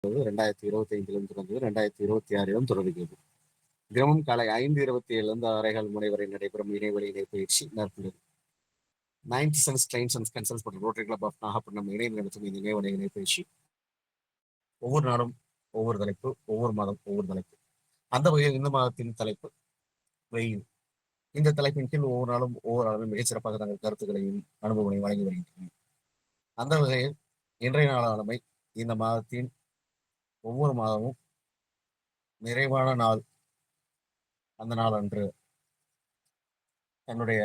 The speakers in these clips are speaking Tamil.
2025 தொடங்குது, 2026 தொடங்குகிறது. தினமும் காலை 5:27 6:15 மணி வரை நடைபெறும் இணையவழி இணைப்பயிற்சி நற்புலரி. 9th சென்ஸ் ட்ரெயின்ஸ் அண்ட் கன்சல்ஸ் மற்றும் ரோட்டரி கிளப் ஆஃப் நாகப்பட்டினம் இணைந்து நடத்தும் இந்த இணையவழி இணைப்பயிற்சி ஒவ்வொரு நாளும் ஒவ்வொரு தலைப்பு, ஒவ்வொரு மாதம் ஒவ்வொரு தலைப்பு. அந்த வகையில் இந்த மாதத்தின் தலைப்பு வெயில். இந்த தலைப்பின் கீழ் ஒவ்வொரு நாளும் ஒவ்வொரு நாளும் மிகச்சிறப்பாக தங்கள் கருத்துக்களையும் அனுபவங்களையும் வழங்கி வருகின்றனர். அந்த வகையில் இன்றைய நாளானமை இந்த மாதத்தின் ஒவ்வொரு மாதமும் நிறைவான நாள். அந்த நாள் அன்று தன்னுடைய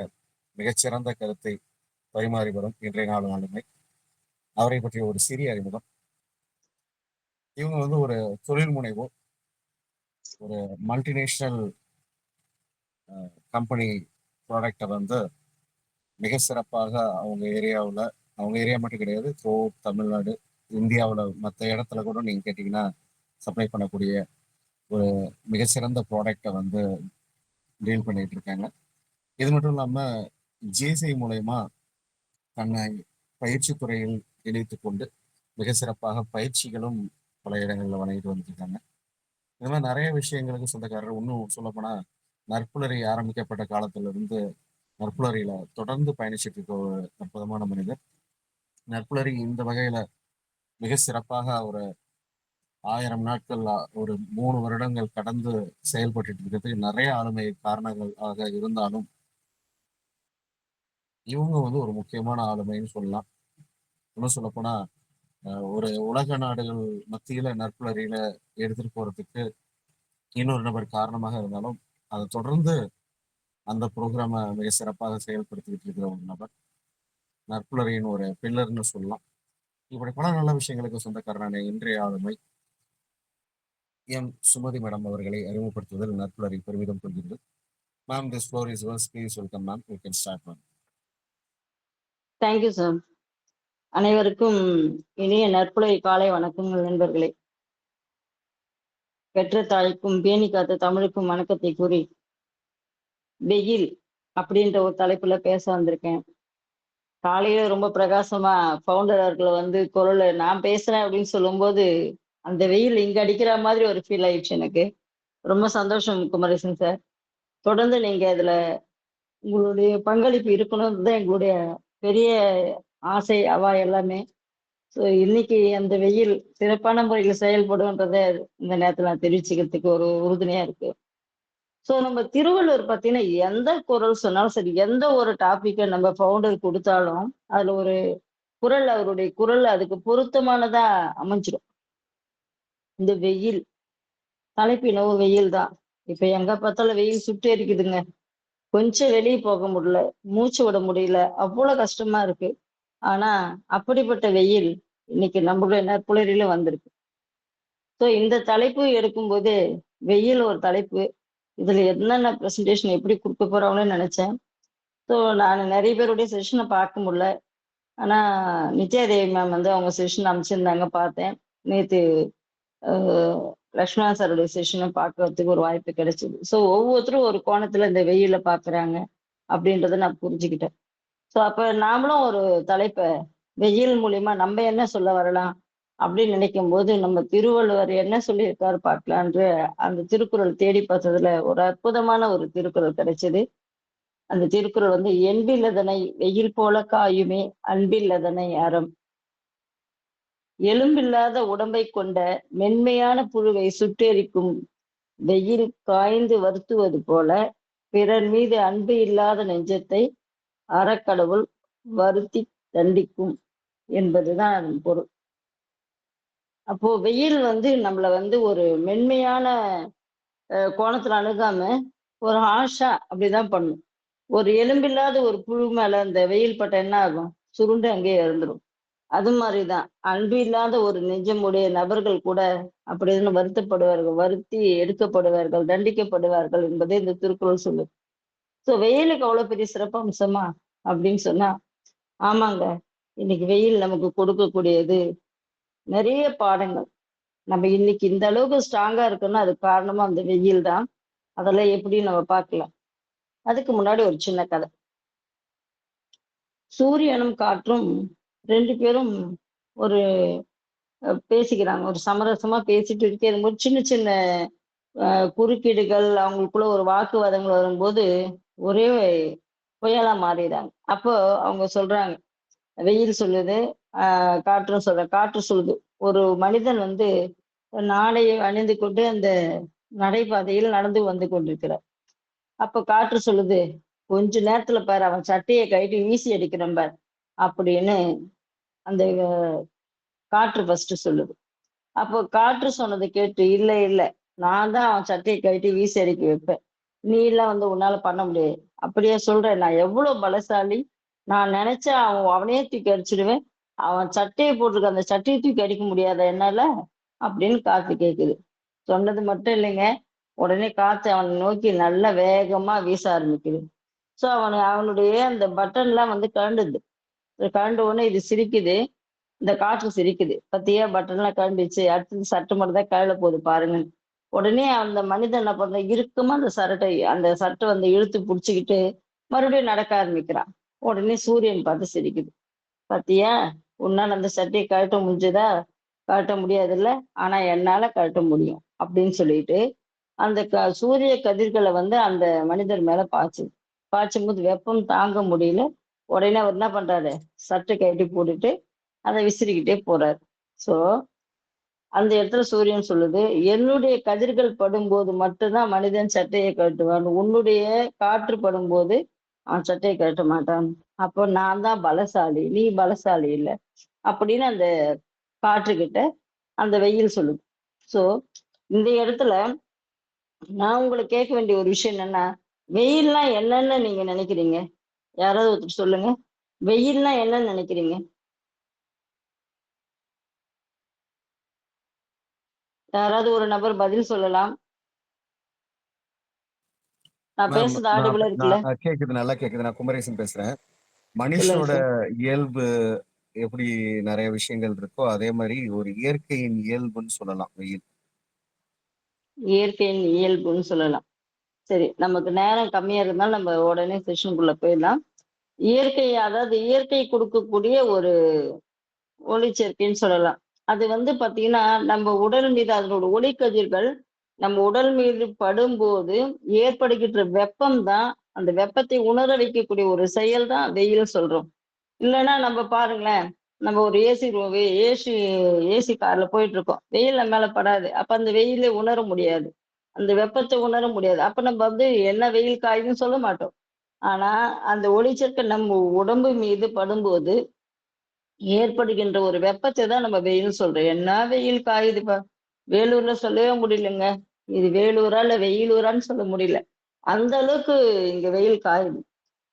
மிகச்சிறந்த கருத்தை பரிமாறி வரும் இன்றைய நாள் ஆளுமை. அவரை பற்றிய ஒரு சிறிய அறிமுகம். இவங்க ஒரு தொழில் முனைவோர், ஒரு மல்டிநேஷனல் கம்பெனி ப்ராடக்டை மிக சிறப்பாக அவங்க ஏரியா மட்டும் கிடையாது, தமிழ்நாடு, இந்தியாவில் மற்ற இடத்துல கூட நீங்கள் கேட்டிங்கன்னா சப்ளை பண்ணக்கூடிய ஒரு மிகச்சிறந்த ப்ராடக்டை டீல் பண்ணிட்டு இருக்காங்க. இது மட்டும் இல்லாமல் ஜேசி மூலயமா தன்னை பயிற்சி துறையில் இணைத்து கொண்டு மிக சிறப்பாக பயிற்சிகளும் பல இடங்களில் வழங்கிட்டு வந்துருக்காங்க. இந்த மாதிரி நிறைய விஷயங்களுக்கு சொந்தக்காரர். இன்னும் சொல்லப்போனால் நற்புலரி ஆரம்பிக்கப்பட்ட காலத்திலிருந்து நற்புலரியில தொடர்ந்து பயணிச்சுட்டு இருக்க ஒரு அற்புதமான மனிதர். நற்புலரி இந்த வகையில மிக சிறப்பாக ஒரு 1000 நாட்கள், ஒரு 3 வருடங்கள் கடந்து செயல்பட்டு இருக்கிறதுக்கு நிறைய ஆளுமை காரணங்கள் ஆக இருந்தாலும் இவங்க ஒரு முக்கியமான ஆளுமைன்னு சொல்லலாம். இன்னும் சொல்லப்போனா ஒரு உலக நாடுகள் மத்தியில நற்புலரியில எடுத்துட்டு போறதுக்கு இன்னொரு நபர் காரணமாக இருந்தாலும் அதை தொடர்ந்து அந்த ப்ரோக்ராமை மிக சிறப்பாக செயல்படுத்திக்கிட்டு இருக்கிற ஒரு நபர். நற்புலரியின் ஒரு பில்லர்னு சொல்லலாம். இப்படி பல நல்ல விஷயங்களுக்கு சொந்தக்காரரான இன்றைய ஆளுமை எம் சுமதி மேடம் அவர்களை அறிமுகப்படுத்துவதில் நற்புலரி பெருமிதம் கொள்கிறது. Ma'am, this floor is yours. Please welcome ma'am. You can start ma'am. Thank you sir. அனைவருக்கும் இனிய நற்புலரி காலை வணக்கங்கள் நண்பர்களே. பெற்ற தாய்க்கும் பேணி காத்த தமிழுக்கும் வணக்கத்தை கூறி வெயில் அப்படின்ற ஒரு தலைப்புல பேச வந்திருக்கேன். காலையில ரொம்ப பிரகாசமா ஃபவுண்டர் அவர்களை குரல் நான் பேசுறேன் அப்படின்னு சொல்லும்போது அந்த வெயில் இங்க அடிக்கிற மாதிரி ஒரு ஃபீல் ஆயிடுச்சு எனக்கு. ரொம்ப சந்தோஷம் குமரேசன் சார். தொடர்ந்து நீங்க இதுல உங்களுடைய பங்களிப்பு இருக்கணும்னு தான் எங்களுடைய பெரிய ஆசை, அவா எல்லாமே. ஸோ இன்னைக்கு அந்த வெயில் சிறப்பான முறையில் செயல்படுன்றத இந்த நேரத்தில் நான் தெரிவிச்சுக்கிறதுக்கு ஒரு உறுதுணையா இருக்கு. ஸோ நம்ம திருவள்ளுவர் பார்த்தீங்கன்னா எந்த குரல் சொன்னாலும் சரி, எந்த ஒரு டாபிக்கை நம்ம ஃபவுண்டர் கொடுத்தாலும் அதுல ஒரு குரல், அவருடைய குரல் அதுக்கு பொருத்தமானதா அமைஞ்சிடும். இந்த வெயில் தலைப்பு என்னவோ வெயில் தான். இப்ப எங்க பார்த்தாலும் வெயில் சுட்டு எரிக்குதுங்க. கொஞ்சம் வெளியே போக முடியல, மூச்சு விட முடியல, அவ்வளவு கஷ்டமா இருக்கு. ஆனா அப்படிப்பட்ட வெயில் இன்னைக்கு நம்மளுடைய நற்புலரியில வந்திருக்கு. ஸோ இந்த தலைப்பு எடுக்கும்போது வெயில் ஒரு தலைப்பு, இதுல என்னென்ன ப்ரெசன்டேஷன் எப்படி கொடுக்க போறோம்னு நினைச்சேன். ஸோ நான் நிறைய பேருடைய செஷனை பார்க்க முடியல. ஆனா நித்யாதேவி மேம் அவங்க செஷன் அமைச்சிருந்தாங்க, பார்த்தேன். நேற்று லக்ஷ்மணா சாருடைய செஷனை பார்க்கறதுக்கு ஒரு வாய்ப்பு கிடைச்சிது. ஸோ ஒவ்வொருத்தரும் ஒரு கோணத்துல இந்த வெயில பாக்குறாங்க அப்படின்றத நான் புரிஞ்சுக்கிட்டேன். ஸோ அப்ப நாமளும் ஒரு தலைப்பை வெயில் மூலியமா நம்ம என்ன சொல்ல வரலாம் அப்படின்னு நினைக்கும் போது நம்ம திருவள்ளுவர் என்ன சொல்லியிருக்காரு பார்க்கலான்ற அந்த திருக்குறள் தேடி பார்த்ததுல ஒரு அற்புதமான ஒரு திருக்குறள் கிடைச்சது. அந்த திருக்குறள் என்பில்லதனை வெயில் போல காயுமே அன்பில்லதனை அறம். எலும்பில்லாத உடம்பை கொண்ட மென்மையான புழுவை சுட்டெரிக்கும் வெயில் காய்ந்து வருத்துவது போல பிறர் மீது அன்பு இல்லாத நெஞ்சத்தை அறக்கடவுள் வருத்தி தண்டிக்கும் என்பதுதான் அதன் பொருள். அப்போ வெயில் நம்மள ஒரு மென்மையான கோணத்துல அணுகாம ஒரு ஆஷா அப்படிதான் பண்ணும். ஒரு எலும்பில்லாத ஒரு புழு மேல அந்த வெயில் பட்ட என்ன ஆகும்? சுருண்டு அங்கேயே இருந்துடும். அது மாதிரிதான் அன்பு இல்லாத ஒரு நெஞ்சமுடைய நபர்கள் கூட அப்படின்னு வருத்தப்படுவார்கள், வருத்தி எடுக்கப்படுவார்கள், தண்டிக்கப்படுவார்கள் என்பதை இந்த திருக்குறள் சொல்லுது. ஸோ வெயிலுக்கு அவ்வளவு பெரிய சிறப்பு அம்சமா அப்படின்னு சொன்னா, ஆமாங்க. இன்னைக்கு வெயில் நமக்கு கொடுக்கக்கூடியது நிறைய பாடங்கள். நம்ம இன்னைக்கு இந்த அளவுக்கு ஸ்ட்ராங்கா இருக்குன்னா அது காரணமா அந்த வெயில் தான். அதெல்லாம் எப்படி நம்ம பார்க்கலாம். அதுக்கு முன்னாடி ஒரு சின்ன கதை. சூரியனும் காற்றும் 2 பேரும் ஒரு பேசிக்கிறாங்க. ஒரு சமரசமா பேசிட்டு இருக்கும்போது சின்ன சின்ன குறுக்கீடுகள், அவங்களுக்குள்ள ஒரு வாக்குவாதங்கள் வரும்போது, ஒரே புயலா மாறிர்றாங்க. அப்போ அவங்க சொல்றாங்க, வெயில் சொல்லுது, காற்றும் காற்று சொல்லுது. ஒரு மனிதன் வந்து நாடையை அணிந்து கொண்டு அந்த நடைபாதையில் நடந்து வந்து கொண்டிருக்கிறார். அப்ப காற்று சொல்லுது, "கொஞ்ச நேரத்துல பாரு அவன் சட்டைய கழட்டி வீசி அடிக்கிறான் பாரு" அப்படின்னு அந்த காற்று ஃபர்ஸ்ட்டு சொல்லுது. அப்போ காற்று சொன்னத கேட்டு, "இல்ல, இல்ல. நான் தான் அவன் சட்டைய கழட்டி வீசி அடிக்க வைப்பேன். நீலாம் வந்து உன்னால பண்ண முடியாது." "அப்படியா சொல்ற? நான் எவ்வளோ பலசாலி. நான் நெனச்சா அவனையே தூக்கி அடிச்சுடுவேன். அவன் சட்டைய போட்டிருக்க அந்த சட்டைய தூக்கி அடிக்க முடியாதா என்னால?" அப்படின்னு காத்து கேக்குது. சொன்னது மட்டும் இல்லைங்க. உடனே காத்து அவன நோக்கி நல்லா வேகமா வீச ஆரம்பிக்குது. ஸோ அவனுடைய அந்த பட்டன்லாம் வந்து கழண்டுது. கழண்ட உடனே இது சிரிக்குது. இந்த காற்று சிரிக்குது. "பாத்தியா பட்டன்லாம் கழண்டுச்சு. அடுத்தது சட்டை மட்டும் தான் கழல போகுது பாருங்கன்னு." உடனே அந்த மனிதன் என்ன பண்றான், இறுக்கமா அந்த சட்டை வந்து இழுத்து புடிச்சுக்கிட்டு, மறுபடியும் நடக்க ஆரம்பிக்கிறான். உடனே சூரியன் பார்த்து சிரிக்குது. "பாத்தியா, உன்னால அந்த சட்டைய கழட்ட முடிஞ்சதா? கழட்ட முடியாதுல்ல. ஆனா என்னால கழட்ட முடியும்." அப்படின்னு சொல்லிட்டு, அந்த சூரிய கதிர்கள வந்து அந்த மனிதர் மேல பாய்ச்சுது. பாய்ச்சும்போது வெப்பம் தாங்க முடியல. உடனே அவர் என்ன பண்றாரு, சட்டை கழட்டி போட்டுட்டு அத விசிறிக்கிட்டே போறாரு. ஸோ, அந்த இடத்துல சூரியன் சொல்லுது, "என்னுடைய கதிர்கள் படும்போது மட்டும் தான் மனிதன் சட்டைய கழட்டுவான். உன்னுடைய காற்று படும்போது அவன் சட்டைய கழட்ட மாட்டான். அப்போ நான் தான் பலசாலி. நீ பலசாலி இல்ல." அப்படின்னு அந்த காற்றுக்கிட்ட அந்த வெயில் சொல்லுது. ஸோ, இந்த இடத்துல நான் உங்கள கேட்க வேண்டிய ஒரு விஷயம் என்னன்னா, வெயில்னா என்னன்னு நீங்க நினைக்கிறீங்க? யாராவது ஒருத்தர் சொல்லுங்க. வெயில்னா என்னன்னு நினைக்கிறீங்க? யாராவது ஒரு நபர் பதில் சொல்லலாம். நான் மேம், பேசுறது நான் ஆடிபிளா இருக்குல்ல? நான் கேக்குது, நல்லா கேக்குது. நான் குமரேசன் பேசுறேன். சொல்லுங்க மனுஷனோட சார். இயல்பு எப்படி நெறைய விஷயங்கள் இருக்கோ, அதே மாரி ஒரு இயற்கையின் இயல்புன்னு சொல்லலாம் வெயில். இயற்கையின் இயல்புன்னு சொல்லலாம். சரி, நமக்கு நேரம் கம்மியா இருந்தாலும் நம்ம உடனே செஷனுக்குள்ள போயிடலாம். அதாவது இயற்கை கொடுக்கக்கூடிய ஒரு ஒளிச்சேர்க்கைன்னு சொல்லலாம். அது வந்து பார்த்தீங்கன்னா, நம்ம உடல் மீது அதனோட ஒளிக்கதிர்கள் நம்ம உடல் மீது படும்போது ஏற்படுகின்ற வெப்பம் தான், அந்த வெப்பத்தை உணர வைக்கக்கூடிய ஒரு செயல் தான் வெயில் சொல்றோம். இல்லன்னா நம்ம பாருங்களேன், நம்ம ஒரு ஏசி கார்ல போயிட்டுருக்கோம். வெயில் நம்ம மேல படாது. அப்ப அந்த வெயில உணர முடியாது. அந்த வெப்பத்த உணர முடியாது. அப்ப நம்ம வந்து என்ன வெயில் காயுதுன்னு சொல்ல மாட்டோம். ஆனா, அந்த ஒளிச்சேர்க்கை நம்ம உடம்பு மீது படும்போது ஏற்படுகின்ற ஒரு வெப்பத்த தான் நம்ம வெயில்னு சொல்றோம். "என்ன வெயில் காயுதுப்பா! வேலூர்ல சொல்லவே முடியலங்க. இது வேலூரா, இல்ல வெயிலூரான்னு சொல்ல முடியல. அந்த அளவுக்கு இங்க வெயில் காயுது."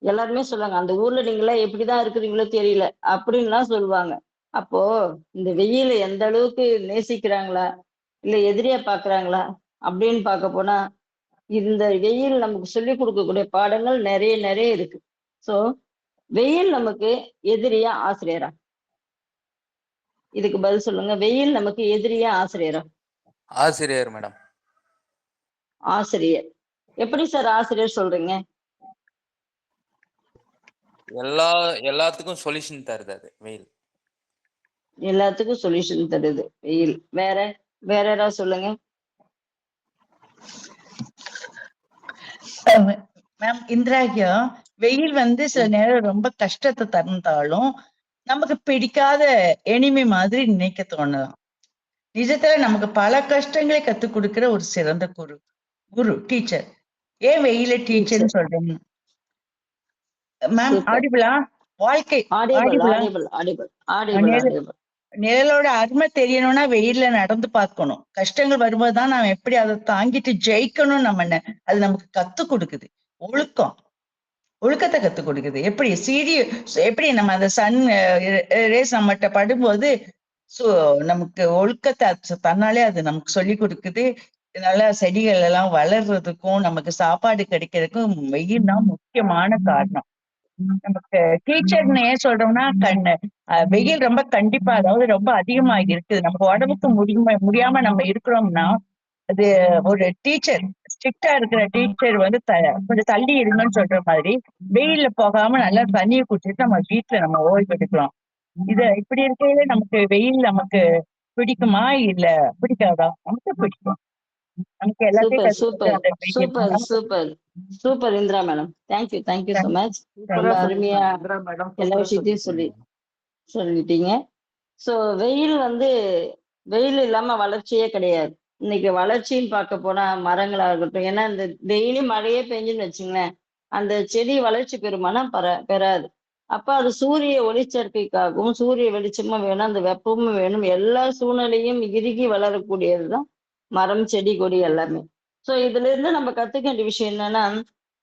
எல்லாருமே சொல்லுவாங்க, "அந்த ஊர்ல நீங்கலாம் எப்படிதான் இருக்கிறீங்களோ தெரியல." அப்படின்லாம் சொல்லுவாங்க. அப்போ இந்த வெயில எந்த அளவுக்கு நேசிக்கிறாங்களா? இல்ல எதிரியா பார்க்குறாங்களா? அப்படின்னு பார்க்க போனா, இந்த வெயில் நமக்கு சொல்லிக் குடுக்கக்கூடிய பாடங்கள் நெறைய நெறைய இருக்கு. ஸோ, வெயில் நமக்கு எதிரியா, ஆசிரியரா? இதுக்கு பதில் சொல்லுங்க. வெயில் நமக்கு எதிரியா, ஆசிரியரா? ஆசிரியர் மேடம். ஆசிரியர். எப்படி சார் ஆசிரியர் சொல்றீங்க? எல்லாத்துக்கும் சொல்யூஷன் தருது அது வெயில். எல்லாத்துக்கும் சொல்யூஷன் தருது வெயில். வேற? வேற யாராவது சொல்லுங்க. Ma'am Indira here. வெயில் வந்து சில ம். நேரம் ரொம்ப கஷ்டத்தை தந்தாலும் நமக்கு பிடிக்காத எனிமி மாதிரி நினைக்க தோணலாம். நிஜத்துல நமக்கு பல கஷ்டங்களை கத்துக் கொடுக்கிற ஒரு சிறந்த குரு டீச்சர். ஏன் வெயில டீச்சர்னு டீச்சர். சொல்றேன் மேம்? சூப்பர். ஆடிபிளா? வாழ்க்கை ஆடிபிள், ஆடிபிளா? Audible, audible, audible, audible. நிழலோட அருமை தெரியணும்னா வெயில்ல நடந்து பார்க்கணும். கஷ்டங்கள் வரும்போதுதான் நாம எப்படி அதை தாங்கிட்டு ஜெயிக்கணும். அது நமக்கு கத்துக் கொடுக்குது. ஒழுக்கம், ஒழுக்கத்தை கத்துக் கொடுக்குது. எப்படி நம்ம அந்த சன் ரேஸ் நம்மகிட்ட படும்போது நமக்கு ஒழுக்கத்தை தன்னாலே அது நமக்கு சொல்லி கொடுக்குது. நல்லா செடிகள் எல்லாம் வளர்றதுக்கும் நமக்கு சாப்பாடு கிடைக்கிறதுக்கும் வெயில் தான் முக்கியமான காரணம். நமக்கு டீச்சர்னு ஏன் சொல்றோம்னா வெயில் ரொம்ப கண்டிப்பா, அதாவது ரொம்ப அதிகமா இருக்குது. நமக்கு உடம்புக்கு முடியாம நம்ம இருக்கிறோம்னா அது ஒரு டீச்சர், ஸ்ட்ரிக்டா இருக்கிற டீச்சர் வந்து கொஞ்சம் தள்ளி இருங்கன்னு சொல்ற மாதிரி வெயில்ல போகாம நல்லா தண்ணியை குடிச்சிட்டு நம்ம வீட்டுல நம்ம ஓய்வு எடுக்கலாம். இப்படி இருக்கையில நமக்கு வெயில் நமக்கு பிடிக்குமா இல்ல பிடிக்காதா? நமக்கு பிடிக்கும். நமக்கு எல்லாத்தையும் சூப்பர் கத்துக்கிறது அந்த வெயில் சூப்பர் தான். Super super Indira madam. Thank you so much. சூப்பரா ரொம்ப தேங்க்யூ. அருமையா சொல்லிருக்காங்க இந்திரா மேடம், எல்லா சூப்பரா விஷயத்தையும் சொல்லிருக்காங்க. சொல்லிட்டீங்க. ஸோ வெயில் வந்து வெயில் இல்லாம வளர்ச்சியே கிடையாது. இன்னைக்கு வளர்ச்சின்னு பார்க்க போனா மரங்களா இருக்கட்டும். ஏன்னா இந்த டெய்லி மழையே பெஞ்சுன்னு வச்சுங்களேன், அந்த செடி வளர்ச்சி பெறுமானா பெறாது. அப்ப அது சூரிய ஒளிச்சேர்க்கைக்காகவும் சூரிய வெளிச்சமும் வேணும், அந்த வெப்பமும் வேணும். எல்லா சூழ்நிலையும் இறுகி வளரக்கூடியதுதான் மரம், செடி, கொடி எல்லாமே. ஸோ இதுல இருந்து நம்ம கத்துக்க வேண்டிய விஷயம் என்னன்னா,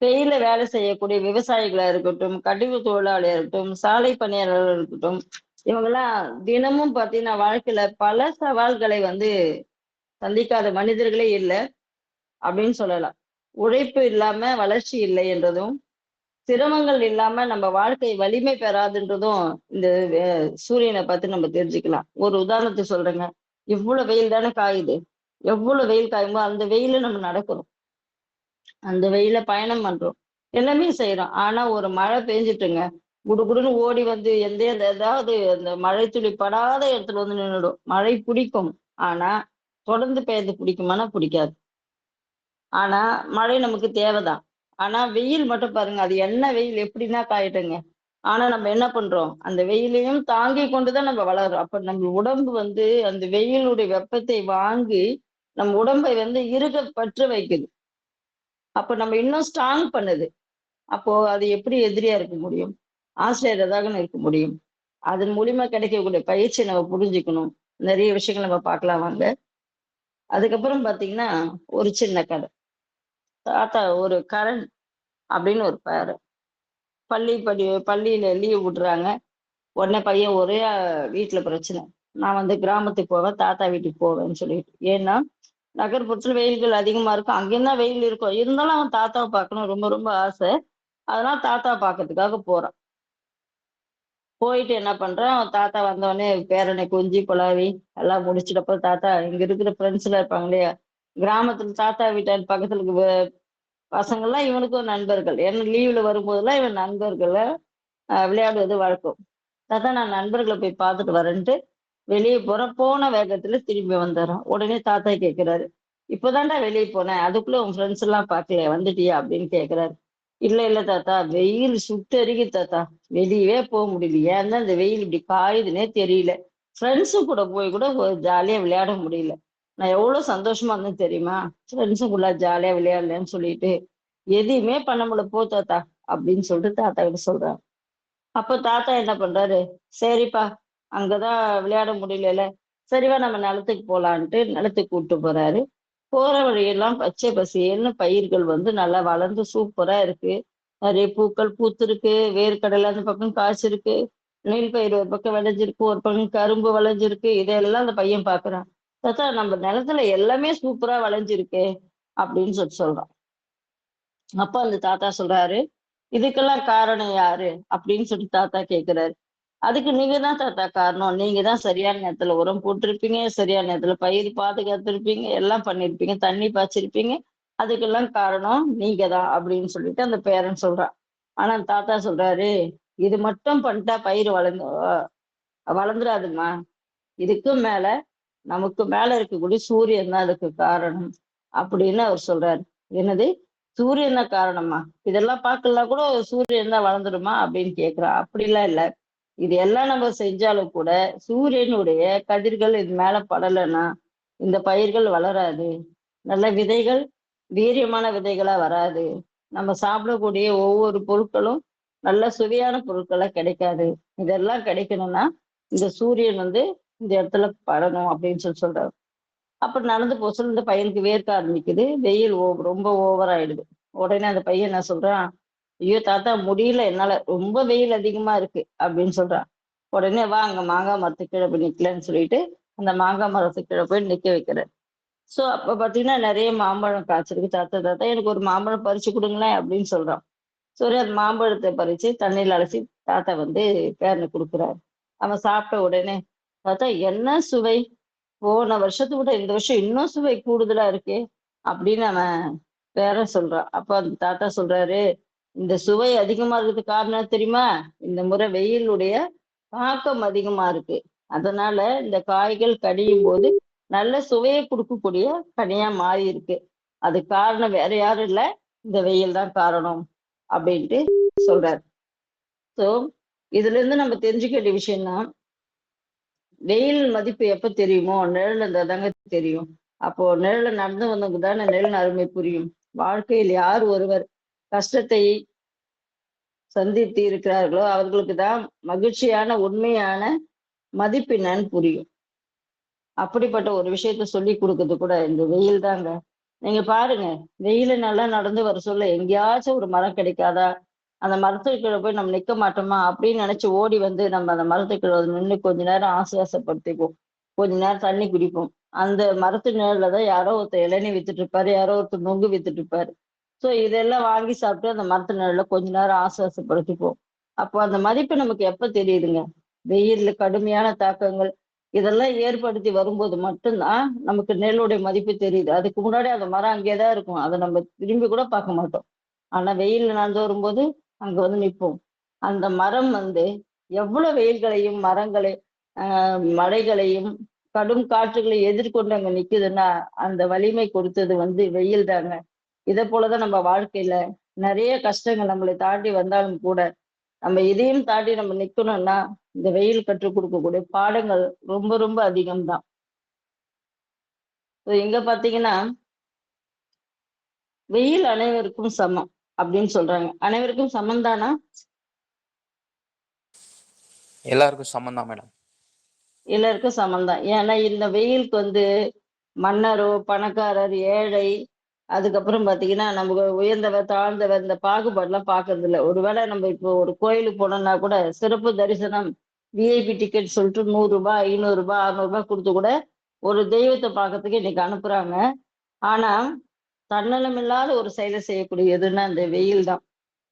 வெயில்ல வேலை செய்யக்கூடிய விவசாயிகளா இருக்கட்டும், கழிவு தொழிலாளியா இருக்கட்டும், சாலை பணியாளர்களா இருக்கட்டும், இவங்கெல்லாம் தினமும் பார்த்தீங்கன்னா வாழ்க்கையில பல சவால்களை வந்து சந்திக்காத மனிதர்களே இல்லை அப்படின்னு சொல்லலாம். உழைப்பு இல்லாம வளர்ச்சி இல்லை என்றதும், சிரமங்கள் இல்லாம நம்ம வாழ்க்கை வலிமை பெறாதுன்றதும் இந்த சூரியனை பார்த்து நம்ம தெரிஞ்சுக்கலாம். ஒரு உதாரணத்துக்கு சொல்றேங்க. இவ்வளவு வெயில் தானே காயுது. எவ்வளவு வெயில் காயுமோ அந்த வெயில நம்ம நடக்கிறோம். அந்த வெயில பயணம் பண்றோம். எல்லாமே செய்றோம். ஆனா ஒரு மழை பெஞ்சுட்டுங்க. குடுகுடுன்னு ஓடி வந்து ஏதாவது அந்த மழை துளி படாத இடத்துல வந்து நின்னுடும். மழை பிடிக்கும். ஆனா தொடர்ந்து பெய்யறது பிடிக்குமானா பிடிக்காது. ஆனா மழை நமக்கு தேவைதான். ஆனா வெயில் மட்டும் பாருங்க. அது என்ன வெயில் எப்படின்னா காயட்டுங்க. ஆனா நம்ம என்ன பண்றோம்? அந்த வெயிலையும் தாங்கிக் கொண்டுதான் நம்ம வளர்றோம். அப்ப நம்ம உடம்பு வந்து அந்த வெயிலுடைய வெப்பத்தை வாங்கி நம்ம உடம்பை வந்து இறுக பற்ற வைக்குது. அப்ப நம்ம இன்னும் ஸ்ட்ராங் பண்ணுது. அப்போ அது எப்படி எதிரியா இருக்க முடியும்? ஆசிரியரா தானே இருக்க முடியும். அதன் மூலியமா கிடைக்கக்கூடிய பயிற்சியை நம்ம புரிஞ்சுக்கணும். நிறைய விஷயங்கள் நம்ம பார்க்கலாம் வாங்க. அதுக்கப்புறம் பார்த்தீங்கன்னா, ஒரு சின்ன கதை. தாத்தா ஒரு கரண் அப்படின்னு ஒரு பேரு. பள்ளியில லீவ் விடுறாங்க. உடனே பையன் ஒரே வீட்ல பிரச்சனை. நான் வந்து கிராமத்துக்கு போவேன், தாத்தா வீட்டுக்கு போவேன்னு சொல்லிட்டு. ஏன்னா, நகர்ப்புறத்துல வெயில்கள் அதிகமா இருக்கும். அங்கேயும் தான் வெயில் இருக்கும். இருந்தாலும் அவன் தாத்தாவை பார்க்கணும் ரொம்ப ரொம்ப ஆசை. அதனால தாத்தா பார்க்கறதுக்காக போறான். போயிட்டு என்ன பண்றான், அவன் தாத்தா வந்தோடனே பேரனை கொஞ்சி குழாவி எல்லாம் முடிச்சிட்டப்ப தாத்தா இங்க இருக்கிற ஃப்ரெண்ட்ஸ் எல்லாம் இருப்பாங்க இல்லையா? கிராமத்துல தாத்தா வீட்டான் பக்கத்துல இருக்க பசங்கள்லாம் இவனுக்கும் நண்பர்கள். ஏன்னா லீவ்ல வரும்போதெல்லாம் இவன் நண்பர்கள விளையாடுவது வழக்கம். தாத்தா நான் நண்பர்களை போய் பார்த்துட்டு வரேன்ட்டு வெளியே போறேன். போன வேகத்துல திரும்பி வந்துடுறான். உடனே தாத்தா கேட்கிறாரு, இப்பதான்டா வெளியே போனேன். அதுக்குள்ள உன் ஃப்ரெண்ட்ஸ் எல்லாம் பார்க்கல வந்துட்டியா அப்படின்னு கேட்கிறாரு. இல்ல தாத்தா வெயில் சுட்டெரிக்குது தாத்தா. வெளியவே போக முடியல. ஏன்னா இந்த வெயில் இப்படி காயுதுன்னே தெரியல. ஃப்ரெண்ட்ஸு கூட போய் கூட ஜாலியா விளையாட முடியல. நான் எவ்வளவு சந்தோஷமா இருந்தேன் தெரியுமா? ஃப்ரெண்ட்ஸுக்குள்ள ஜாலியா விளையாடலன்னு சொல்லிட்டு எதையுமே பண்ண முடியல போ தாத்தா அப்படின்னு சொல்லிட்டு தாத்தா கிட்ட சொல்றாங்க. அப்ப தாத்தா என்ன பண்றாரு, சரிப்பா அங்கதான் விளையாட முடியல, சரிவா நம்ம நிலத்துக்கு போலான்ட்டு நிலத்துக்கு கூப்பிட்டு போறாரு. போற வழியெல்லாம் பச்சை பசேல்னு பயிர்கள் வந்து நல்லா வளர்ந்து சூப்பரா இருக்கு. நிறைய பூக்கள் பூத்திருக்கு. வேர்க்கடலை அந்த பக்கம் காய்ச்சிருக்கு. நெல் பயிர் ஒரு பக்கம் விளைஞ்சிருக்கு, ஒரு பக்கம் கரும்பு விளைஞ்சிருக்கு. இதெல்லாம் அந்த பையன் பாக்குறான். தாத்தா நம்ம நிலத்துல எல்லாமே சூப்பரா விளைஞ்சிருக்கு அப்படின்னு சொல்றான். அப்ப அந்த தாத்தா சொல்றாரு, இதுக்கெல்லாம் காரணம் யாரு அப்படின்னு சொல்லி தாத்தா கேக்குறாரு. அதுக்கு நீங்க தான் தாத்தா காரணம். நீங்க தான் சரியான நேரத்துல உரம் போட்டிருப்பீங்க, சரியான நேரத்துல பயிர் பாதுகாத்திருப்பீங்க, எல்லாம் பண்ணிருப்பீங்க, தண்ணி பாய்ச்சிருப்பீங்க. அதுக்கெல்லாம் காரணம் நீங்க தான் அப்படின்னு சொல்லிட்டு அந்த பேரன் சொல்றான். ஆனா அந்த தாத்தா சொல்றாரு, இது மட்டும் பண்ணிட்டா பயிர் வளர்ந்துடாதும்மா. இதுக்கும் மேல நமக்கு மேல இருக்கக்கூடிய சூரியன் தான் அதுக்கு காரணம் அப்படின்னு அவர் சொல்றாரு. என்னது சூரியன் தான் காரணமா? இதெல்லாம் பார்க்கலாம் கூட சூரியன் தான் வளர்ந்துடுமா அப்படின்னு கேக்குறான். அப்படிலாம் இல்ல. இது எல்லாம் நம்ம செஞ்சாலும் கூட சூரியனுடைய கதிர்கள் இது மேல படலைன்னா இந்த பயிர்கள் வளராது. நல்ல விதைகள் வீரியமான விதைகளா வராது. நம்ம சாப்பிடக்கூடிய ஒவ்வொரு பொருட்களும் நல்ல சுவையான பொருட்களா கிடைக்காது. இதெல்லாம் கிடைக்கணும்னா இந்த சூரியன் வந்து இந்த இடத்துல படணும் அப்படின்னு சொல்றாரு. அப்புறம் நடந்து போக சொல்ல இந்த பையனுக்கு வேர்க்க ஆரம்பிக்குது. வெயில் ரொம்ப ஓவர் ஆயிடுது. உடனே அந்த பையன் என்ன சொல்றான், ஐயோ தாத்தா முடியல என்னால ரொம்ப வெயில் அதிகமா இருக்கு அப்படின்னு சொல்றான். உடனே வா அங்க மாங்காய் மரத்துக்கு கீழே போய் நிக்கலன்னு சொல்லிட்டு அந்த மாங்காய் மரத்துக்கு கீழே போய் நிக்க வைக்கிறார். சோ அப்ப பாத்தீங்கன்னா நிறைய மாம்பழம் காய்ச்சிருக்கு. தாத்தா தாத்தா எனக்கு ஒரு மாம்பழம் பறிச்சு கொடுங்களேன் அப்படின்னு சொல்றான். சரி அந்த மாம்பழத்தை பறிச்சு தண்ணியில அலசி தாத்தா வந்து பேரனுக்கு கொடுக்குறாரு. அவன் சாப்பிட்ட உடனே தாத்தா என்ன சுவை, போன வருஷத்தை விட இந்த வருஷம் இன்னும் சுவை கூடுதலா இருக்கே அப்படின்னு அவன் பேரன் சொல்றான். அப்ப அந்த தாத்தா சொல்றாரு, இந்த சுவை அதிகமா இருக்கிறதுக்கு காரணம் தெரியுமா? இந்த முறை வெயிலுடைய தாக்கம் அதிகமா இருக்கு. அதனால இந்த காய்கள் கடியும் போது நல்ல சுவையை கொடுக்கக்கூடிய கனியா மாறி இருக்கு. அது காரணம் வேற யாரும் இல்ல, இந்த வெயில் தான் காரணம் அப்படின்ட்டு சொல்றாரு. ஸோ இதுல இருந்து நம்ம தெரிஞ்சுக்க வேண்டிய விஷயம்னா, வெயில் மதிப்பு எப்ப தெரியுமோ நிழல் இருந்தா தாங்க தெரியும். அப்போ நிழல்ல நடந்து வந்தவங்க தானே நிழலின் அருமை புரியும். வாழ்க்கையில் யார் ஒருவர் கஷ்டத்தை சந்தித்து இருக்கிறார்களோ அவர்களுக்கு தான் மகிழ்ச்சியான உண்மையான மதிப்பு என்னன்னு புரியும். அப்படிப்பட்ட ஒரு விஷயத்த சொல்லி கொடுக்கறது கூட இந்த வெயில் தாங்க. நீங்க பாருங்க, வெயில நல்லா நடந்து வர சொல்ல எங்கேயாச்சும் ஒரு மரம் கிடைக்காதா? அந்த மரத்துக்கு கீழ போய் நம்ம நிக்க மாட்டோமா அப்படின்னு நினைச்சு ஓடி வந்து நம்ம அந்த மரத்துக்கு கீழ நின்று கொஞ்ச நேரம் ஆசுவாசப்படுத்திப்போம். கொஞ்ச நேரம் தண்ணி குடிப்போம். அந்த மரத்து நிழல்ல தான் யாரோ ஒருத்தர் இளநீ வித்துட்டு இருப்பாரு, யாரோ ஒருத்தர் நுங்கு வித்துட்டு இருப்பாரு. ஸோ இதெல்லாம் வாங்கி சாப்பிட்டு அந்த மரத்து நிழல்ல கொஞ்ச நேரம் ஆசுவாசப்படுத்திப்போம். அப்போ அந்த மதிப்பு நமக்கு எப்ப தெரியுதுங்க? வெயில்ல கடுமையான தாக்கங்கள் இதெல்லாம் ஏற்படுத்தி வரும்போது மட்டும்தான் நமக்கு நெல்லுடைய மதிப்பு தெரியுது. அதுக்கு முன்னாடி அந்த மரம் அங்கேயேதான் இருக்கும். அதை நம்ம திரும்பி கூட பார்க்க மாட்டோம். ஆனா வெயில்ல நடந்து வரும்போது அங்க வந்து நிற்போம். அந்த மரம் வந்து எவ்வளவு வெயில்களையும் மரங்களை மழைகளையும் கடும் காற்றுகளை எதிர்கொண்டு அங்க நிக்குதுன்னா அந்த வலிமை கொடுத்தது வந்து வெயில் தாங்க. இதை போலதான் நம்ம வாழ்க்கையில நிறைய கஷ்டங்கள் நம்மளை தாண்டி வந்தாலும் கூட நம்ம இதையும் தாண்டி நம்ம நிக்கணும்னா இந்த வெயில் கற்றுக் கொடுக்கக்கூடிய பாடங்கள் ரொம்ப ரொம்ப அதிகம்தான். இங்க பாத்தீங்கன்னா வெயில் அனைவருக்கும் சமம் அப்படின்னு சொல்றாங்க. அனைவருக்கும் சமம் தானா? எல்லாருக்கும் சமம் தான் மேடம். எல்லாருக்கும் சமம் தான். ஏன்னா இந்த வெயிலுக்கு வந்து மன்னரோ பணக்காரர் ஏழை அதுக்கப்புறம் பாத்தீங்கன்னா நம்ம உயர்ந்தவர் தாழ்ந்தவர் இந்த பாகுபாடுலாம் பாக்குறது இல்லை. ஒருவேளை நம்ம இப்போ ஒரு கோயிலுக்கு போனோம்னா கூட சிறப்பு தரிசனம் விஐபி டிக்கெட் சொல்லிட்டு 100 ரூபாய் 500 ரூபாய் 600 ரூபாய் கொடுத்து கூட ஒரு தெய்வத்தை பார்க்கறதுக்கு இன்னைக்கு அனுப்புறாங்க. ஆனா தன்னலம் இல்லாத ஒரு செயலை செய்யக்கூடிய எதுன்னா இந்த வெயில் தான்.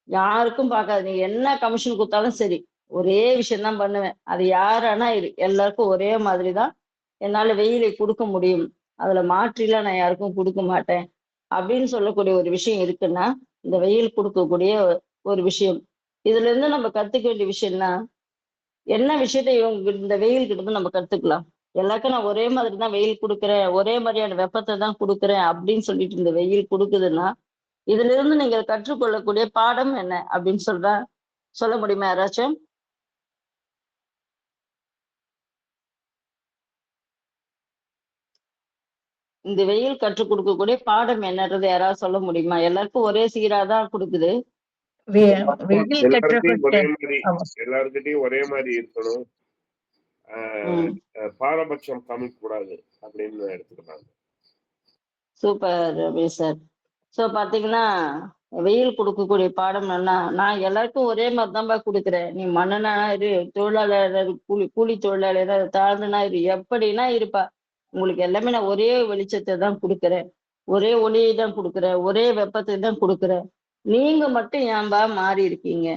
யாருக்கும் பார்க்காது. நீங்க என்ன கமிஷன் கொடுத்தாலும் சரி, ஒரே விஷயம் தான் பண்ணுவேன். அது யாரானா எல்லாருக்கும் ஒரே மாதிரி தான் என்னால வெயிலை கொடுக்க முடியும். அதுல மாற்றிலாம் நான் யாருக்கும் கொடுக்க மாட்டேன் அப்படின்னு சொல்லக்கூடிய ஒரு விஷயம் இருக்குன்னா இந்த வெயில் கொடுக்கக்கூடிய ஒரு விஷயம். இதுல இருந்து நம்ம கத்துக்க வேண்டிய விஷயம்னா என்ன விஷயத்த இவங்க இந்த வெயில் கிட்ட இருந்து நம்ம கத்துக்கலாம். எல்லாருக்கும் நான் ஒரே மாதிரி தான் வெயில் கொடுக்குறேன், ஒரே மாதிரியான வெப்பத்தை தான் கொடுக்குறேன் அப்படின்னு சொல்லிட்டு இந்த வெயில் கொடுக்குதுன்னா இதுல இருந்து நீங்கள் கற்றுக்கொள்ளக்கூடிய பாடம் என்ன அப்படின்னு சொல்ல முடியுமா யாராச்சும்? இந்த வெயில் கற்றுக் கொடுக்கக்கூடிய பாடம் என்னன்றது யாராவது சொல்ல முடியுமா? எல்லாருக்கும் ஒரே சீராதான் கொடுக்குது. வெயில் எல்லாருக்கிட்டையும் கற்றுக்கொண்ட ஒரே மாதிரி எல்லாருக்கிட்டையும் ஒரே மாதிரி இருக்கணும். பாரபட்சம் காமிக்க கூடாது அப்படின்னு எடுத்துக்கிறாங்க. Super Ramesh sir. ஸோ பாத்தீங்கன்னா வெயில் கொடுக்கக்கூடிய பாடம் என்னன்னா, நான் எல்லாருக்கும் ஒரே மாதிரி தான்ப்பா கொடுக்குறேன். நீ மன்னனா இரு, தொழிலாளர் கூலி தொழிலாளர் தாழ்ந்தனா இரு, எப்படின்னா இருப்பா. உங்களுக்கு எல்லாமே நான் ஒரே வெளிச்சத்தை தான் கொடுக்குறேன், ஒரே ஒளியை தான் கொடுக்குறேன், ஒரே வெப்பத்தை தான் கொடுக்குறேன். நீங்க மட்டும் ஏன்பா மாறி இருக்கீங்க?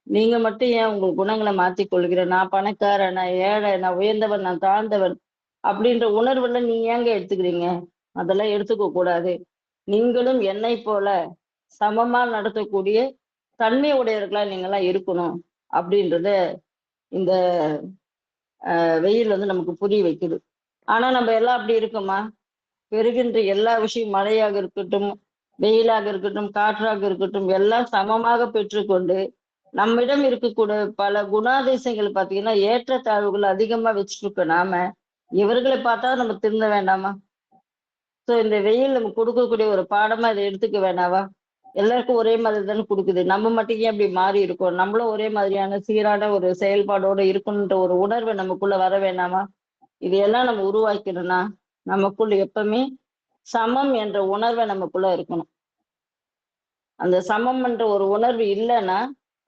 நீங்க மட்டும் ஏன் உங்க குணங்களை மாத்திக் கொள்கிற? நான் பணக்காரன், நான் ஏழை, நான் உயர்ந்தவன், நான் தாழ்ந்தவன் அப்படின்ற உணர்வுல நீங்க ஏங்க எடுத்துக்கிறீங்க? அதெல்லாம் எடுத்துக்க கூடாது. நீங்களும் என்னை போல சமமா நடத்தக்கூடிய தன்மை உடையவர்களா நீங்கெல்லாம் இருக்கணும் அப்படின்றத இந்த வெயில் வந்து நமக்கு புரிய வைக்குது. ஆனா நம்ம எல்லாம் அப்படி இருக்கோமா? பெறுகின்ற எல்லா விஷயம் மழையாக இருக்கட்டும், வெயிலாக இருக்கட்டும், காற்றாக இருக்கட்டும் எல்லாம் சமமாக பெற்றுக்கொண்டு நம்மிடம் இருக்கக்கூடிய பல குணாதிசயங்கள் பார்த்தீங்கன்னா ஏற்றத்தாழ்வுகள் அதிகமா வச்சுட்டு இருக்க நாம இவர்களை பார்த்தா நம்ம திருந்த வேண்டாமா? ஸோ இந்த வெயில் நம்ம கொடுக்கக்கூடிய ஒரு பாடமா இதை எடுத்துக்க வேண்டாவா? எல்லாருக்கும் ஒரே மாதிரி தானே கொடுக்குது. நம்ம மட்டும் ஏன் இப்படி மாறி இருக்கோம்? நம்மளும் ஒரே மாதிரியான சீரான ஒரு செயல்பாடோட இருக்கணுன்ற ஒரு உணர்வு நமக்குள்ள வர வேண்டாமா? இதையெல்லாம் நம்ம உருவாக்கணும்னா நமக்குள்ள எப்பவுமே சமம் என்ற உணர்வை நமக்குள்ள இருக்கணும். அந்த சமம் என்ற ஒரு உணர்வு இல்லைன்னா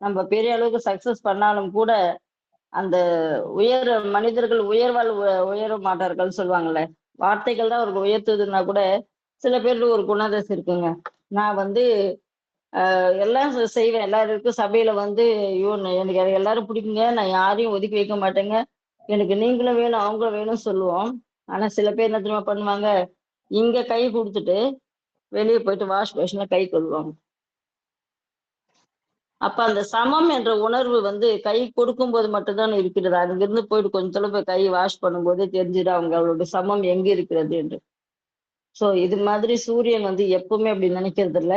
நம்ம பெரிய அளவுக்கு சக்சஸ் பண்ணாலும் கூட அந்த மனிதர்கள் உயர்வால் உயர மாட்டார்கள் சொல்லுவாங்கல்ல. வார்த்தைகள் தான் அவருக்கு உயர்த்துதுன்னா கூட சில பேருக்கு ஒரு குணாதிசயம் இருக்குங்க. நான் வந்து எல்லாம் செய்வேன். எல்லாருக்கும் சபையில வந்து ஐயோ எனக்கு எல்லாரும் பிடிக்குங்க, நான் யாரையும் ஒதுக்கி வைக்க மாட்டேங்க, எனக்கு நீங்களும் வேணும் அவங்களும் வேணும்னு சொல்லுவோம். ஆனா சில பேர் என்ன தெரியுமா பண்ணுவாங்க, இங்க கை கொடுத்துட்டு வெளியே போயிட்டு வாஷ் பேஷன்ல கை கழுவுவாங்க. அப்ப அந்த சமம் என்ற உணர்வு வந்து கை கொடுக்கும்போது மட்டும்தான் இருக்கிறது. அங்கிருந்து போயிட்டு கொஞ்ச தொலைவு போய் கை வாஷ் பண்ணும்போதே தெரிஞ்சிடும் அவங்களோட சமம் எங்க இருக்கிறது என்று. சோ இது மாதிரி சூரியன் வந்து எப்பவுமே அப்படி நினைக்கிறது இல்ல.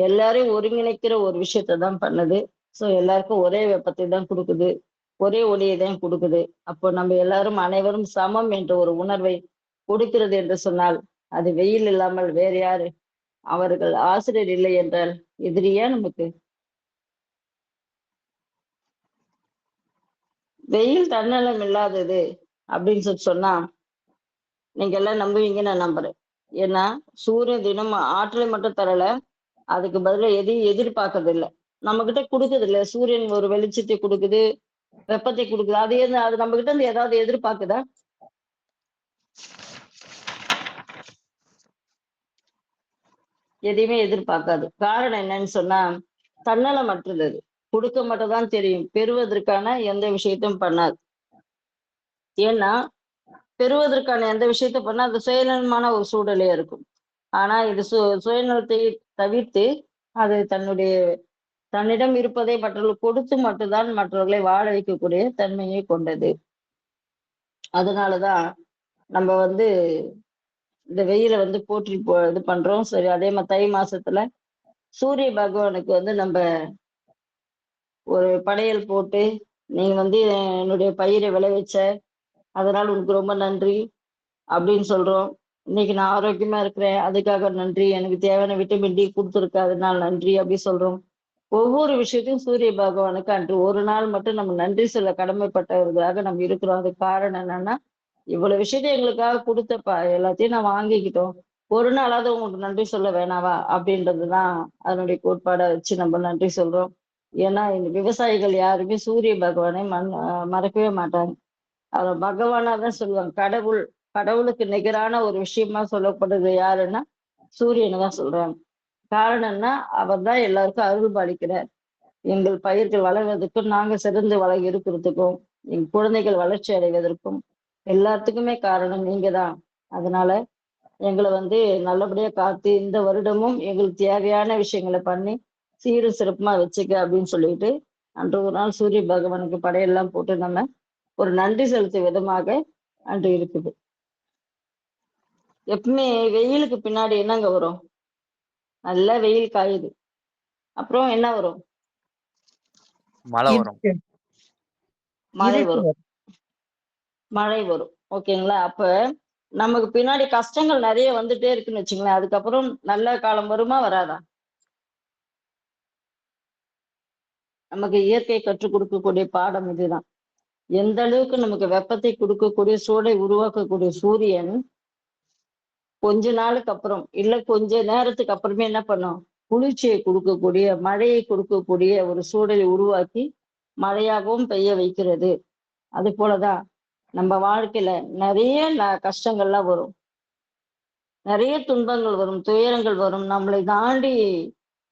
எல்லாரையும் ஒருங்கிணைக்கிற ஒரு விஷயத்த தான் பண்ணுது. சோ எல்லாருக்கும் ஒரே வெப்பத்தை தான் கொடுக்குது. ஒரே ஒளியை தான் கொடுக்குது. அப்போ நம்ம எல்லாரும் அனைவரும் சமம் என்ற ஒரு உணர்வை கொடுக்கிறது என்று சொன்னால், அது வெயில் இல்லாமல் வேறு யாரு? அவர்கள் ஆசிரியர் இல்லை என்றால் எதிரியா நமக்கு? வெயில் தன்னலம் இல்லாதது அப்படின்னு சொன்னா நீங்க எல்லாம் நம்புவீங்கன்னு நான் நம்புறேன். ஏன்னா சூரியன் தினம் ஆற்றலை மட்டும் தரல, அதுக்கு பதிலா எதையும் எதிர்பார்க்கறது இல்ல. நம்ம கிட்ட கொடுக்குது இல்ல, சூரியன் ஒரு வெளிச்சத்தை கொடுக்குது, வெப்பத்தை கொடுக்குது. அது நம்ம கிட்ட இருந்து ஏதாவது எதிர்பார்க்குதா? எதையுமே எதிர்பார்க்காது. காரணம் என்னன்னு சொன்னா தன்னலமற்றது அது. கொடுக்க மட்டும் தான் தெரியும், பெறுவதற்கான எந்த விஷயத்தையும் பண்ணாது. ஏன்னா பெறுவதற்கான எந்த விஷயத்த பண்ணா அது சுயநலமான ஒரு சூழலே இருக்கும். ஆனா இது சுயநலத்தை தவிர்த்து அது தன்னிடம் இருப்பதை மற்றவர்களுக்கு கொடுத்து மட்டும்தான் மற்றவர்களை வாழ வைக்கக்கூடிய தன்மையை கொண்டது. அதனாலதான் நம்ம வந்து இந்த வெயிலை வந்து போற்றி இது பண்றோம். சரி, அதே மாதிரி தை மாசத்துல சூரிய பகவானுக்கு வந்து நம்ம ஒரு படையல் போட்டு, நீ வந்து என்னுடைய பயிரை விளைவிச்ச, அதனால உனக்கு ரொம்ப நன்றி அப்படின்னு சொல்றோம். இன்னைக்கு நான் ஆரோக்கியமா இருக்கிறேன், அதுக்காக நன்றி. எனக்கு தேவையான விட்டமின் டி கொடுத்துருக்க, அதனால நன்றி அப்படி சொல்றோம். ஒவ்வொரு விஷயத்தையும் சூரிய பகவானுக்கு அன்று ஒரு நாள் மட்டும் நம்ம நன்றி சொல்ல கடமைப்பட்டவர்களாக நம்ம இருக்கிறோம். அதுக்கு காரணம் என்னன்னா, இவ்வளவு விஷயத்த எங்களுக்காக கொடுத்தப்பா, எல்லாத்தையும் நான் வாங்கிக்கிட்டோம். ஒரு நாளாவது உங்களுக்கு நன்றி சொல்ல வேணாவா அப்படின்றதுதான் அதனுடைய கோட்பாடை வச்சு நம்ம நன்றி சொல்றோம். ஏன்னா இந்த விவசாயிகள் யாருமே சூரிய பகவானை மறக்கவே மாட்டாங்க. அவர் பகவானா தான் சொல்லுவாங்க. கடவுளுக்கு நிகரான ஒரு விஷயமா சொல்லப்படுறது யாருன்னா சூரியனை தான் சொல்றாங்க. காரணம்னா அவர் தான் எல்லாருக்கும் அருள் பாலிக்கிறார். எங்கள் பயிர்கள் வளர்வதற்கும், நாங்க சிறந்து இருக்கிறதுக்கும், எங்க குழந்தைகள் வளர்ச்சி அடைவதற்கும் எல்லாத்துக்குமே காரணம் நீங்க தான். அதனால எங்களை வந்து நல்லபடியா காத்து இந்த வருடமும் எங்களுக்கு தேவையான விஷயங்களை பண்ணி சீரும் சிறப்புமா வச்சுக்க அப்படின்னு சொல்லிட்டு அன்று ஒரு நாள் சூரிய பகவானுக்கு படையெல்லாம் போட்டு நம்ம ஒரு நன்றி செலுத்தும் விதமாக அன்று இருக்குது. எப்பவுமே வெயிலுக்கு பின்னாடி என்னங்க வரும்? நல்லா வெயில் காயுது, அப்புறம் என்ன வரும்? மழை வரும். இருக்கு. மழை இருட்டு வரும். வரும். மழை வரும். ஓகேங்களா? அப்ப நமக்கு பின்னாடி கஷ்டங்கள் நிறைய வந்துட்டே இருக்குன்னு வச்சுங்களேன். அதுக்கப்புறம் நல்ல காலம் வருமா வராதா? நமக்கு இயற்கை கற்றுக் கொடுக்கக்கூடிய பாடம் இதுதான். எந்த அளவுக்கு நமக்கு வெப்பத்தை கொடுக்கக்கூடிய சூடை உருவாக்கக்கூடிய சூரியன் கொஞ்ச நாளுக்கு அப்புறம் இல்ல கொஞ்ச நேரத்துக்கு அப்புறமே என்ன பண்ணும்? குளிர்ச்சியை கொடுக்கக்கூடிய, மழையை கொடுக்கக்கூடிய ஒரு சூழலை உருவாக்கி மழையாகவும் பெய்ய வைக்கிறது. அது போலதான் நம்ம வாழ்க்கையில நிறைய கஷ்டங்கள்லாம் வரும், நிறைய துன்பங்கள் வரும், துயரங்கள் வரும். நம்மளை தாண்டி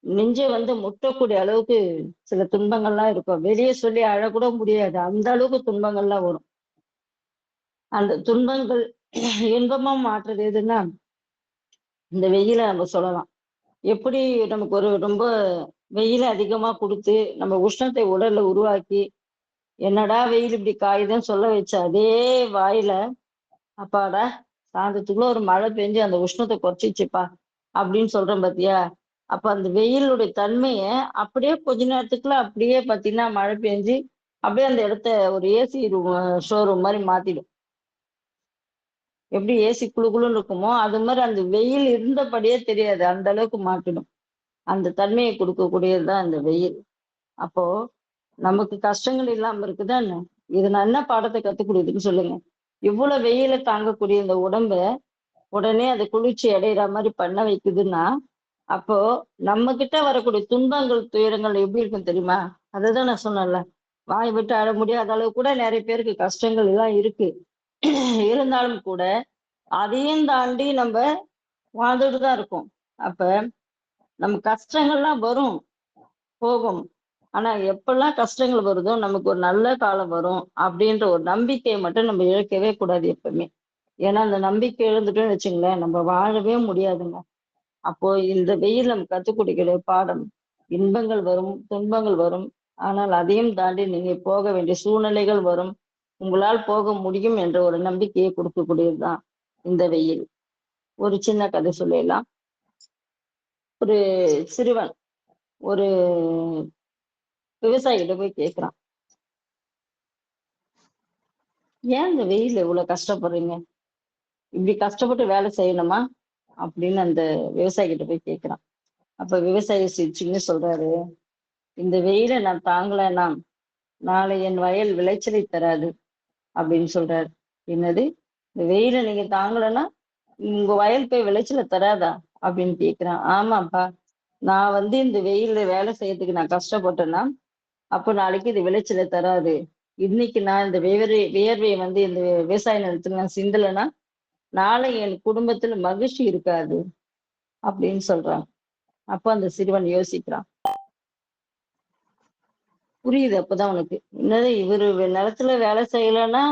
நெஞ்சை வந்து முட்டக்கூடிய அளவுக்கு சில துன்பங்கள்லாம் இருக்கும். வெளியே சொல்லி அழக்கூட முடியாது, அந்த அளவுக்கு துன்பங்கள்லாம் வரும். அந்த துன்பங்கள் இன்பமா மாற்றுறது எதுன்னா இந்த வெயிலை நம்ம சொல்லலாம். எப்படி நமக்கு ஒரு ரொம்ப வெயில அதிகமா கொடுத்து நம்ம உஷ்ணத்தை உடல்ல உருவாக்கி என்னடா வெயில் இப்படி காயுதுன்னு சொல்ல வச்ச அதே வாயில அப்பாடா சாயந்தரத்துக்குள்ள ஒரு மழை பெஞ்சு அந்த உஷ்ணத்தை குறைச்சிச்சுப்பா அப்படின்னு சொல்றோம் பாத்தியா? அப்ப அந்த வெயிலுடைய தன்மைய அப்படியே கொஞ்ச நேரத்துக்குள்ள அப்படியே பாத்தீங்கன்னா மழை பெஞ்சு அப்படியே அந்த இடத்த ஒரு ஏசி ஷோரூம் மாதிரி மாத்திடும். எப்படி ஏசி குழுன்னு இருக்குமோ அது மாதிரி அந்த வெயில் இருந்தபடியே தெரியாது, அந்த அளவுக்கு மாற்றிடும். அந்த தன்மையை கொடுக்கக்கூடியதுதான் இந்த வெயில். அப்போ நமக்கு கஷ்டங்கள் இல்லாம இருக்குதா என்ன? இது நான் என்ன பாடத்தை கத்துக் கொடுக்குதுன்னு சொல்லுங்க. இவ்வளவு வெயில தாங்கக்கூடிய இந்த உடம்ப உடனே அதை குளிர்ச்சி அடைகிற மாதிரி பண்ண வைக்குதுன்னா, அப்போ நம்ம கிட்ட வரக்கூடிய துன்பங்கள் துயரங்கள் எப்படி இருக்கும் தெரியுமா? அதுதான் நான் சொன்னேன்ல, வாய் விட்டு அழ முடியாத அளவு கூட நிறைய பேருக்கு கஷ்டங்கள் எல்லாம் இருக்கு. இருந்தாலும் கூட அதையும் தாண்டி நம்ம வாழ்ந்துட்டு தான் இருக்கோம். அப்ப நம்ம கஷ்டங்கள்லாம் வரும், போகும். ஆனா எப்பெல்லாம் கஷ்டங்கள் வருதோ நமக்கு ஒரு நல்ல காலம் வரும் அப்படின்ற ஒரு நம்பிக்கையை மட்டும் நம்ம இழக்கவே கூடாது எப்பவுமே. ஏன்னா அந்த நம்பிக்கை இழந்துட்டோம்னு வச்சுங்களேன், நம்ம வாழவே முடியாதுங்க. அப்போ இந்த வெயில் நம்ம கத்துக் கொடுக்கிற பாடம் இன்பங்கள் வரும், துன்பங்கள் வரும். ஆனால் அதையும் தாண்டி நீங்க போக வேண்டிய சூழ்நிலைகள் வரும். உங்களால் போக முடியும் என்ற ஒரு நம்பிக்கையை கொடுக்கக்கூடியதுதான் இந்த வெயில். ஒரு சின்ன கதை சொல்லிடலாம். ஒரு சிறுவன் ஒரு விவசாயிகிட்ட போய் கேட்கிறான், ஏன் இந்த வெயில்ல இவ்வளவு கஷ்டப்படுறீங்க? இப்படி கஷ்டப்பட்டு வேலை செய்யணுமா? அப்படின்னு அந்த விவசாயிகிட்ட போய் கேட்கிறான். அப்ப விவசாயி சிரிச்சுன்னு சொல்றாரு, இந்த வெயிலை நான் தாங்கலைன்னா நாளை என் வயல் விளைச்சலை தராது அப்படின்னு சொல்றாரு. என்னது, இந்த வெயிலை நீங்க தாங்கலைன்னா உங்க வயல் போய் விளைச்சலை தராதா அப்படின்னு கேட்கிறான். ஆமாப்பா, நான் இந்த வெயில்ல வேலை செய்யறதுக்கு நான் கஷ்டப்பட்டேன்னா அப்போ நாளைக்கு இது விளைச்சலை தராது. இன்னைக்கு நான் இந்த வியர்வையை இந்த விவசாய நிலத்துல நான் சிந்தலைன்னா நாளை என் குடும்பத்துல மகிழ்ச்சி இருக்காது அப்படின்னு சொல்றான். அப்ப அந்த சிறுவன் யோசிக்கிறான். புரியுது அப்பதான் அவனுக்கு, என்னது இவரு நிலத்துல வேலை செய்யலைன்னா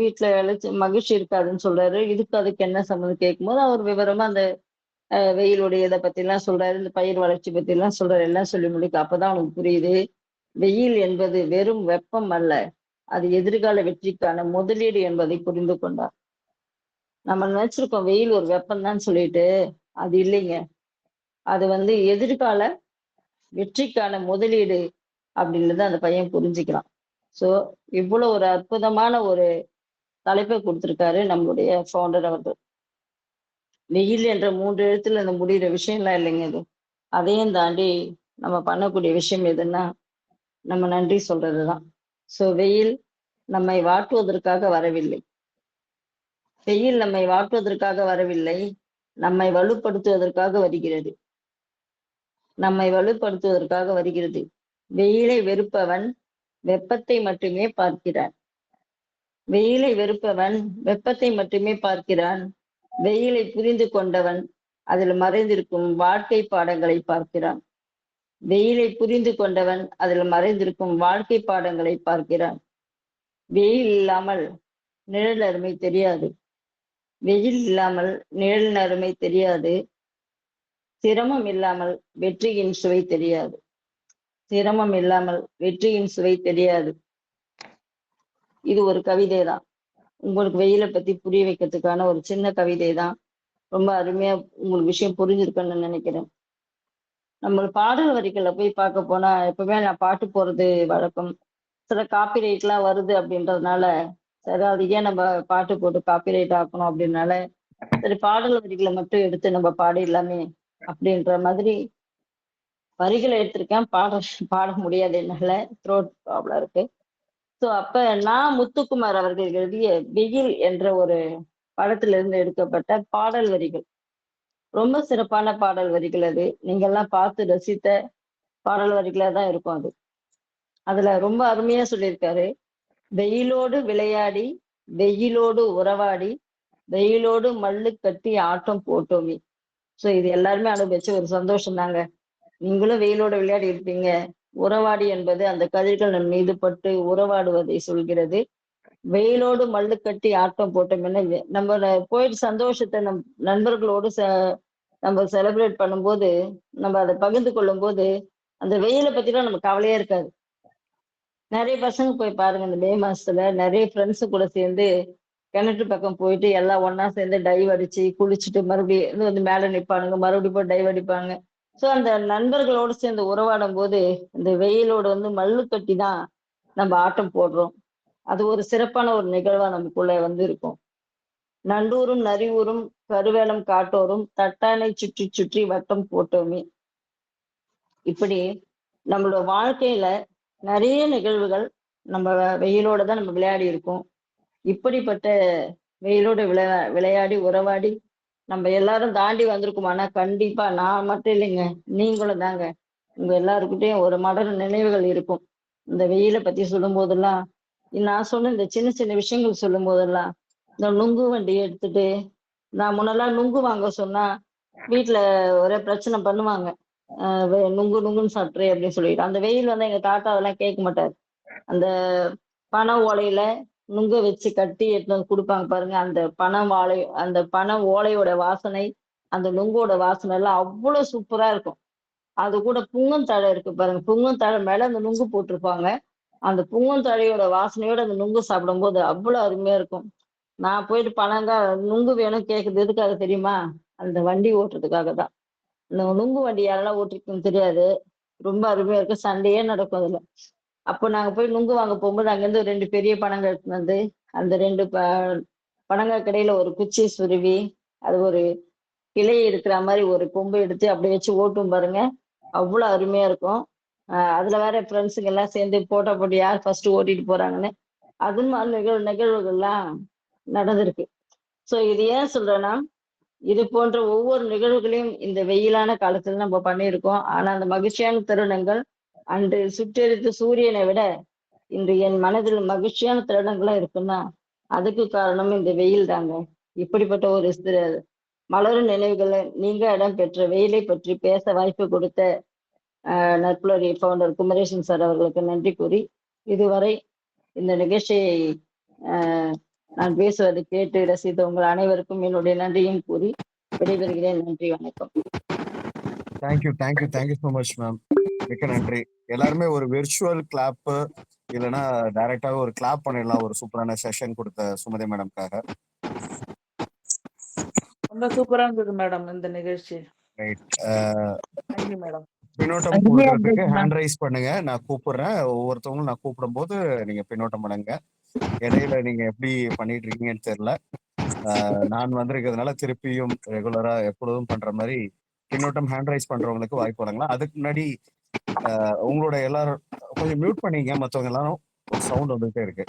வீட்டுல மகிழ்ச்சி இருக்காதுன்னு சொல்றாரு, இதுக்கு அதுக்கு என்ன சம்மந்தம் கேட்கும்போது அவர் விவரமா அந்த வெயிலுடைய இதை பத்தி எல்லாம் சொல்றாரு, இந்த பயிர் வளர்ச்சி பத்தி எல்லாம் சொல்றாரு. எல்லாம் சொல்லி முடிக்க அப்பதான் அவனுக்கு புரியுது, வெயில் என்பது வெறும் வெப்பம் அல்ல, அது எதிர்கால வெற்றிக்கான முதலீடு என்பதை புரிந்து கொண்டார். நம்ம நினைச்சிருக்கோம் வெயில் ஒரு வெப்பம் தான் சொல்லிட்டு, அது இல்லைங்க, அது எதிர்கால வெற்றிக்கான முதலீடு அப்படின்றத அந்த பையன் புரிஞ்சுக்கிறான். சோ இவ்வளவு ஒரு அற்புதமான ஒரு தலைப்பை கொடுத்திருக்காரு நம்மளுடைய ஃபவுண்டர் அவர்கள். வெயில் என்ற 3 எழுத்துல அந்த முடிகிற விஷயம்லாம் இல்லைங்க இது. அதையும் தாண்டி நம்ம பண்ணக்கூடிய விஷயம் எதுன்னா நம்ம நன்றி சொல்றதுதான். சோ வெயில் நம்மை வாட்டுவதற்காக வரவில்லை. வெயில் நம்மை வாட்டுவதற்காக வரவில்லை, நம்மை வலுப்படுத்துவதற்காக வருகிறது. நம்மை வலுப்படுத்துவதற்காக வருகிறது. வெயிலை வெறுப்பவன் வெப்பத்தை மட்டுமே பார்க்கிறான். வெயிலை வெறுப்பவன் வெப்பத்தை மட்டுமே பார்க்கிறான். வெயிலை புரிந்து கொண்டவன் அதில் மறைந்திருக்கும் வாழ்க்கை பாடங்களை பார்க்கிறான். வெயிலை புரிந்து கொண்டவன் அதில் மறைந்திருக்கும் வாழ்க்கை பாடங்களை பார்க்கிறான். வெயில் இல்லாமல் நிழல் அருமை தெரியாது. வெயில் இல்லாமல் நிழலின் அருமை தெரியாது. சிரமம் இல்லாமல் வெற்றியின் சுவை தெரியாது. சிரமம் இல்லாமல் வெற்றியின் சுவை தெரியாது. இது ஒரு கவிதை தான். உங்களுக்கு வெயிலை பத்தி புரிய வைக்கிறதுக்கான ஒரு சின்ன கவிதை தான். ரொம்ப அருமையா உங்களுக்கு விஷயம் புரிஞ்சிருக்குன்னு நினைக்கிறேன். நம்ம பாடல் வரிகளை போய் பார்க்க போனா எப்பவுமே நான் பாட்டு போறது வழக்கம். சில காப்பிரைட் எல்லாம் வருது அப்படின்றதுனால சரி அது ஏன் நம்ம பாட்டு போட்டு காப்பிரைட் ஆக்கணும் அப்படின்னால சரி பாடல் வரிகளை மட்டும் எடுத்து நம்ம பாடிடலாமே அப்படின்ற மாதிரி வரிகளை எடுத்திருக்கேன். பாட முடியாது, என்னால த்ரோட் ப்ராப்ளம் இருக்கு. ஸோ அப்ப நான் முத்துக்குமார் அவர்கள் எழுதிய வெயில் என்ற ஒரு படத்திலிருந்து எடுக்கப்பட்ட பாடல் வரிகள், ரொம்ப சிறப்பான பாடல் வரிகள். அது நீங்க எல்லாம் பார்த்து ரசித்த பாடல் வரிகளா தான் இருக்கும். அதுல ரொம்ப அருமையா சொல்லியிருக்காரு, வெயிலோடு விளையாடி வெயிலோடு உறவாடி வெயிலோடு மல்லு கட்டி ஆட்டம் போட்டோமே. ஸோ இது எல்லாருமே அனுபவிச்ச ஒரு சந்தோஷம் தாங்க. நீங்களும் வெயிலோட விளையாடி இருப்பீங்க. உறவாடி என்பது அந்த கதிர்கள் நம் மீது பட்டு உறவாடுவதை சொல்கிறது. வெயிலோடு மல்லு கட்டி ஆட்டம் போட்டோம்னா நம்ம போயிட்டு சந்தோஷத்தை நம் நண்பர்களோடு நம்ம செலிப்ரேட் பண்ணும்போது, நம்ம அதை பகிர்ந்து கொள்ளும் போது அந்த வெயிலை பத்திலாம் நம்ம கவலையே இருக்காது. நிறைய பசங்க போய் பாருங்க, இந்த மே மாசத்துல நிறைய ஃப்ரெண்ட்ஸு கூட சேர்ந்து கிணற்று பக்கம் போயிட்டு எல்லாம் ஒண்ணா சேர்ந்து டைவ் அடிச்சு குளிச்சுட்டு மறுபடியும் மேல நிப்பானுங்க, மறுபடியும் போய் டைவ் அடிப்பாங்க. ஸோ அந்த நண்பர்களோடு சேர்ந்து உறவாடும் போது இந்த வெயிலோட மல்லு கட்டி தான் நம்ம ஆட்டம் போடுறோம். அது ஒரு சிறப்பான ஒரு நிகழ்வா நமக்குள்ள இருக்கும். நண்டூரும் நரிவூரும் கருவேலம் காட்டோரும் தட்டானை சுற்றி சுற்றி வட்டம் போட்டோமே. இப்படி நம்மளோட வாழ்க்கையில நிறைய நிகழ்வுகள் நம்ம வெயிலோட தான் நம்ம விளையாடி இருக்கோம். இப்படிப்பட்ட வெயிலோட விளையாடி உறவாடி நம்ம எல்லாரும் தாண்டி வந்திருக்கோம். கண்டிப்பா நான் மட்டும் இல்லைங்க, நீங்களும் தாங்க. உங்க எல்லாருக்கிட்டையும் ஒரு மடல் நினைவுகள் இருக்கும். இந்த வெயிலை பத்தி சொல்லும் போதெல்லாம் நான் சொன்ன இந்த சின்ன சின்ன விஷயங்கள் சொல்லும் போதெல்லாம் இந்த நுங்கு வண்டியை எடுத்துட்டு நான் முன்னெல்லாம் நுங்கு வாங்க சொன்னா வீட்டுல ஒரே பிரச்சனை பண்ணுவாங்க. நுங்கு நுங்குன்னு சாப்பிட்றே அப்படின்னு சொல்லிட்டு அந்த வெயில் எங்க தாத்தா அதெல்லாம் கேட்க மாட்டாரு. அந்த பனை ஓலையில நுங்க வச்சு கட்டி எடுத்து வந்து கொடுப்பாங்க பாருங்க. அந்த பனை ஓலையோட வாசனை, அந்த நுங்கோட வாசனை எல்லாம் அவ்வளவு சூப்பரா இருக்கும். அது கூட புங்கந்தழை இருக்கு பாருங்க, புங்கந்தழை மேல அந்த நுங்கு போட்டிருப்பாங்க. அந்த புங்கந்தழையோட வாசனையோட அந்த நுங்கு சாப்பிடும்போது அவ்வளோ அருமையா இருக்கும். நான் போயிட்டு நுங்கு வேணும் கேட்குறது எதுக்காக தெரியுமா? அந்த வண்டி ஓட்டுறதுக்காக தான். இந்த நுங்கு வண்டி யாரெல்லாம் ஓட்டிருக்குன்னு தெரியாது. ரொம்ப அருமையா இருக்கும். சண்டையே நடக்கும் அதுல. அப்போ நாங்க போய் நுங்கு வாங்க போகும்போது அங்கேருந்து 2 பெரிய பனங்கா எடுத்துன்னு வந்து, அந்த 2 பனங்காய்க்கு இடையில ஒரு குச்சிய சொருவி, அது ஒரு கிளை எடுக்கிற மாரி ஒரு கொம்பு எடுத்து அப்படியே வச்சு ஓட்டுவோம் பாருங்க. அவ்வளோ அருமையா இருக்கும். அதுல வேற ஃப்ரெண்ட்ஸுங்க எல்லாம் சேர்ந்து போட்டா போட்டி யார் ஃபர்ஸ்ட் ஓட்டிட்டு போறாங்கன்னு. அது மாதிரி நிகழ்வுகள்லாம் நடந்திருக்கு. ஸோ இது ஏன் சொல்றேன்னா, இது போன்ற ஒவ்வொரு நிகழ்வுகளையும் இந்த வெயிலான காலத்துல நம்ம பண்ணியிருக்கோம். ஆனா அந்த மகிழ்ச்சியான தருணங்கள் அன்று சுட்டெரித்த சூரியனை விட இன்று என் மனதில் மகிழ்ச்சியான தருணங்களா இருக்குன்னா, அதுக்கு காரணம் இந்த வெயில் தாங்க. இப்படிப்பட்ட ஒரு மலரும் நினைவுகளை நீங்க இடம் பெற்ற வெயிலை பற்றி பேச வாய்ப்பு கொடுத்த நட்புலரி ஃபவுண்டர் குமரேசன் சார் அவர்களுக்கு நன்றி கூறி, இதுவரை இந்த நிகழ்ச்சியை அஹ், நான் பேசுவதை கேட்டு ரசித்த உங்கள் அனைவருக்கும் என்னுடைய நன்றியும் கூறி விடைபெறுகிறேன். நன்றி, வணக்கம். Thank you so much ma'am. மிக்க நன்றி. எல்லாருமே ஒரு விர்ச்சுவல் கிளாப் இல்லைன்னா டைரக்டாக ஒரு கிளாப் பண்ணிடலாம் ஒரு சூப்பரான செஷன் கொடுத்த சுமதி மேடம்காக. ரொம்ப சூப்பரா இருந்தது மேடம் இந்த நிகழ்ச்சி. ரைட். Thank you madam. பின்னோட்டம் அருமையா கொடுக்கறதுக்கு இருந்தது ஹேண்ட் மேம். ரைஸ் பண்ணுங்க, நான் கூப்பிடுறேன். ஒவ்வொருத்தவங்களும் நான் கூப்பிடும் போது நீங்க பின்னோட்டம் பண்ணுங்க. இடையில நீங்க எப்படி பண்ணிட்டு இருக்கீங்கன்னு தெரியல. நான் வந்திருக்கிறதுனால திருப்பியும் ரெகுலரா எப்பொழுதும் பண்ற மாதிரி பின்னோட்டம் ஹேண்ட் ரைஸ் பண்றவங்களுக்கு வாய்ப்பு வழங்கலாம். அதுக்கு முன்னாடி உங்களோட எல்லாரும் கொஞ்சம் மியூட் பண்ணீங்க, மற்றவங்க எல்லாரும் ஒரு சவுண்ட் வந்துட்டே இருக்கு.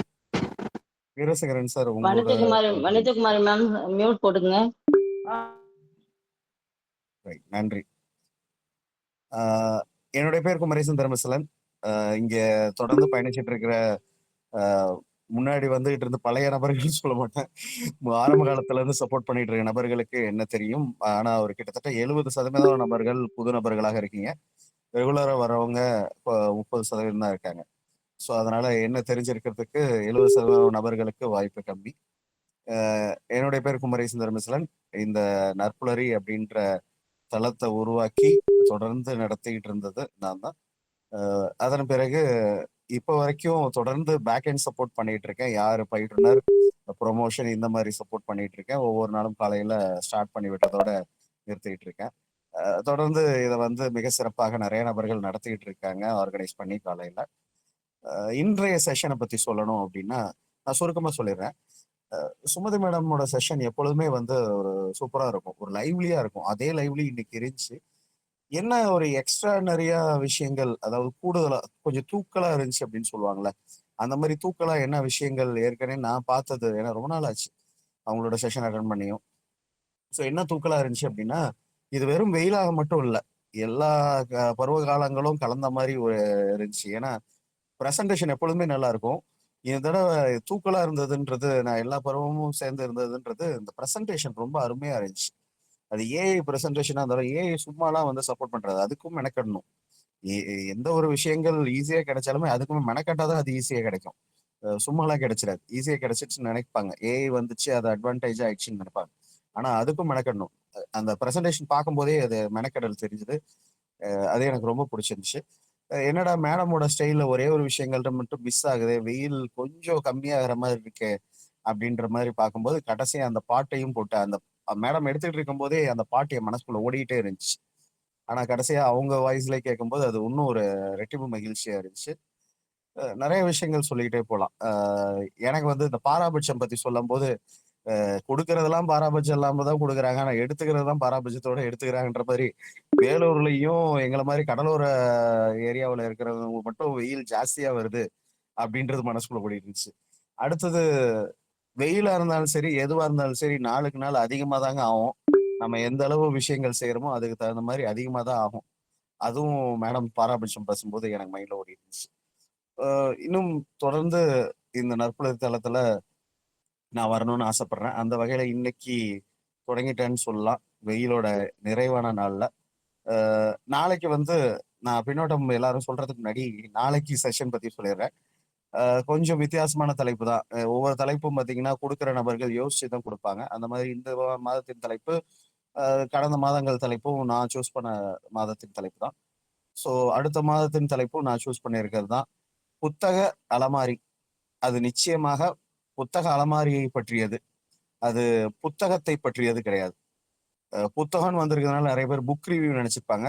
வீரசேகரன் சார் உங்களோட வனிதகுமாரி மேம் மியூட் போட்டுங்க. நன்றி. என்னுடைய பேர் குமரேசன் தர்மசலன். இங்க தொடர்ந்து பயணிச்சுட்டு இருக்கிற முன்னாடி வந்துகிட்டு இருந்த பழைய நபர்கள் சொல்ல மாட்டேன், ஆரம்ப காலத்துல இருந்து சப்போர்ட் பண்ணிட்டு இருக்க நபர்களுக்கு என்ன தெரியும். ஆனா ஒரு கிட்டத்தட்ட 70% நபர்கள் புது நபர்களாக இருக்கீங்க. ரெகுலரா வரவங்க 30% தான் இருக்காங்க. ஸோ அதனால என்ன தெரிஞ்சிருக்கிறதுக்கு 70% நபர்களுக்கு வாய்ப்பு கம்மி. என்னுடைய பேர் குமரேசன் தர்மசலன். இந்த நற்புலரி அப்படின்ற தளத்தை உருவாக்கி தொடர்ந்து நடத்திக்கிட்டு இருந்தது நான் தான். அதன் பிறகு இப்போ வரைக்கும் தொடர்ந்து பேக் எண்ட் சப்போர்ட் பண்ணிட்டு இருக்கேன். யார் பயிற்றுனர், ப்ரொமோஷன் இந்த மாதிரி சப்போர்ட் பண்ணிட்டு இருக்கேன். ஒவ்வொரு நாளும் காலையில ஸ்டார்ட் பண்ணி விட்டதோட நிறுத்திட்டு இருக்கேன். தொடர்ந்து இதை வந்து மிக சிறப்பாக நிறைய நபர்கள் நடத்திக்கிட்டு இருக்காங்க, ஆர்கனைஸ் பண்ணி காலையில. இன்றைய செஷனை பத்தி சொல்லணும் அப்படின்னா நான் சுருக்கமா சொல்லிடுறேன். சுமதி மேடமோட செஷன் எப்பொழுதுமே வந்து ஒரு சூப்பரா இருக்கும், ஒரு லைவ்லியா இருக்கும். அதே லைவ்லி இன்னைக்கு இருந்துச்சு. என்ன ஒரு எக்ஸ்ட்ரா நிறைய விஷயங்கள், அதாவது கூடுதலா கொஞ்சம் தூக்கலா இருந்துச்சு அப்படின்னு சொல்லுவாங்கல்ல, அந்த மாதிரி தூக்கலா என்ன விஷயங்கள் ஏற்கனவே நான் பார்த்தது, ஏன்னா ரொம்ப நாள் ஆச்சு அவங்களோட செஷன் அட்டன் பண்ணியும். ஸோ என்ன தூக்கலா இருந்துச்சு அப்படின்னா, இது வெறும் வெயிலாக மட்டும் இல்லை, எல்லா பருவ காலங்களும் கலந்த மாதிரி இருந்துச்சு. ஏன்னா ப்ரெசன்டேஷன் எப்பொழுதுமே நல்லா இருக்கும். இந்த தடவை தூக்கலா இருந்ததுன்றது, நான் எல்லா பருவமும் சேர்ந்து இருந்ததுன்றது, இந்த ப்ரெசன்டேஷன் ரொம்ப அருமையா இருந்துச்சு. அது ஏஐ ப்ரெசன்டேஷனா இருந்தாலும் ஏஐ சும்மாலாம் வந்து சப்போர்ட் பண்றது, அதுக்கும் மெனக்கடணும். எந்த ஒரு விஷயங்கள் ஈஸியா கிடைச்சாலுமே அதுக்குமே மெனக்கட்டாதான் அது ஈஸியா கிடைக்கும். சும்மாலாம் கிடைச்சிடாது. ஈஸியா கிடைச்சிச்சுன்னு நினைப்பாங்க, ஏஐ வந்துச்சு அது அட்வான்டேஜ் ஆயிடுச்சுன்னு நினைப்பாங்க. ஆனா அதுக்கும் மெனக்கடணும். அந்த ப்ரெசன்டேஷன் பார்க்கும் போதே அது மெனக்கடல் தெரிஞ்சுது. அது எனக்கு ரொம்ப பிடிச்சிருந்துச்சு. என்னடா மேடமோட ஸ்டைல்ல ஒரே ஒரு விஷயங்கள்ட்ட மட்டும் மிஸ் ஆகுது, வெயில் கொஞ்சம் கம்மியாகிற மாதிரி இருக்கு அப்படின்ற மாதிரி பார்க்கும்போது கடைசியா அந்த பாட்டையும் போட்டு, அந்த மேடம் எடுத்துட்டு இருக்கும் போதே அந்த பாட்டு என் மனசுக்குள்ள ஓடிக்கிட்டே இருந்துச்சு. ஆனா கடைசியா அவங்க வாய்ஸ்ல கேட்கும்போது அது இன்னும் ஒரு ரெட்டிப்பு மகிழ்ச்சியா இருந்துச்சு. நிறைய விஷயங்கள் சொல்லிக்கிட்டே போகலாம். எனக்கு வந்து இந்த பாராபட்சம் பத்தி சொல்லும் போது, கொடுக்கறதெல்லாம் பாராபட்சம் இல்லாம தான் கொடுக்குறாங்க, ஆனா எடுத்துக்கிறதெல்லாம் பாராபட்சத்தோட எடுத்துக்கிறாங்கன்ற மாதிரி வேலூர்லயும் எங்களை மாதிரி கடலோர ஏரியாவில் இருக்கிறவங்க மட்டும் வெயில் ஜாஸ்தியா வருது அப்படின்றது மனசுக்குள்ள ஓடி இருந்துச்சு. அடுத்தது, வெயிலா இருந்தாலும் சரி எதுவா இருந்தாலும் சரி நாளுக்கு நாள் அதிகமா தாங்க ஆகும். நம்ம எந்த அளவு விஷயங்கள் செய்யறோமோ அதுக்கு தகுந்த மாதிரி அதிகமா தான் ஆகும். அதுவும் மேடம் பாராபட்சம் பேசும்போது எனக்கு மைண்ட்ல ஓடி இருந்துச்சு. இன்னும் தொடர்ந்து இந்த நற்புலரி தளத்துல நான் வரணும்னு ஆசைப்படுறேன். அந்த வகையில இன்னைக்கு தொடங்கிட்டேன்னு சொல்லலாம், வெயிலோட நிறைவான நாள்ல. நாளைக்கு வந்து நான் பின்னோட்டம் எல்லாரும் சொல்றதுக்கு முன்னாடி நாளைக்கு செஷன் பத்தி சொல்லிடுறேன். கொஞ்சம் வித்தியாசமான தலைப்பு தான். ஒவ்வொரு தலைப்பும் பார்த்தீங்கன்னா கொடுக்குற நபர்கள் யோசிச்சு தான் கொடுப்பாங்க. அந்த மாதிரி இந்த மாதத்தின் தலைப்பு கடந்த மாதங்கள் தலைப்பும் நான் சூஸ் பண்ண மாதத்தின் தலைப்பு தான். ஸோ அடுத்த மாதத்தின் தலைப்பும் நான் சூஸ் பண்ணியிருக்கிறது தான் புத்தக அலமாரி. அது நிச்சயமாக புத்தக அலமாரியை பற்றியது. அது புத்தகத்தை பற்றியது கிடையாது. புத்தகம்னு வந்திருக்கிறதுனால நிறைய பேர் புக் ரிவ்யூ நினைச்சிருப்பாங்க.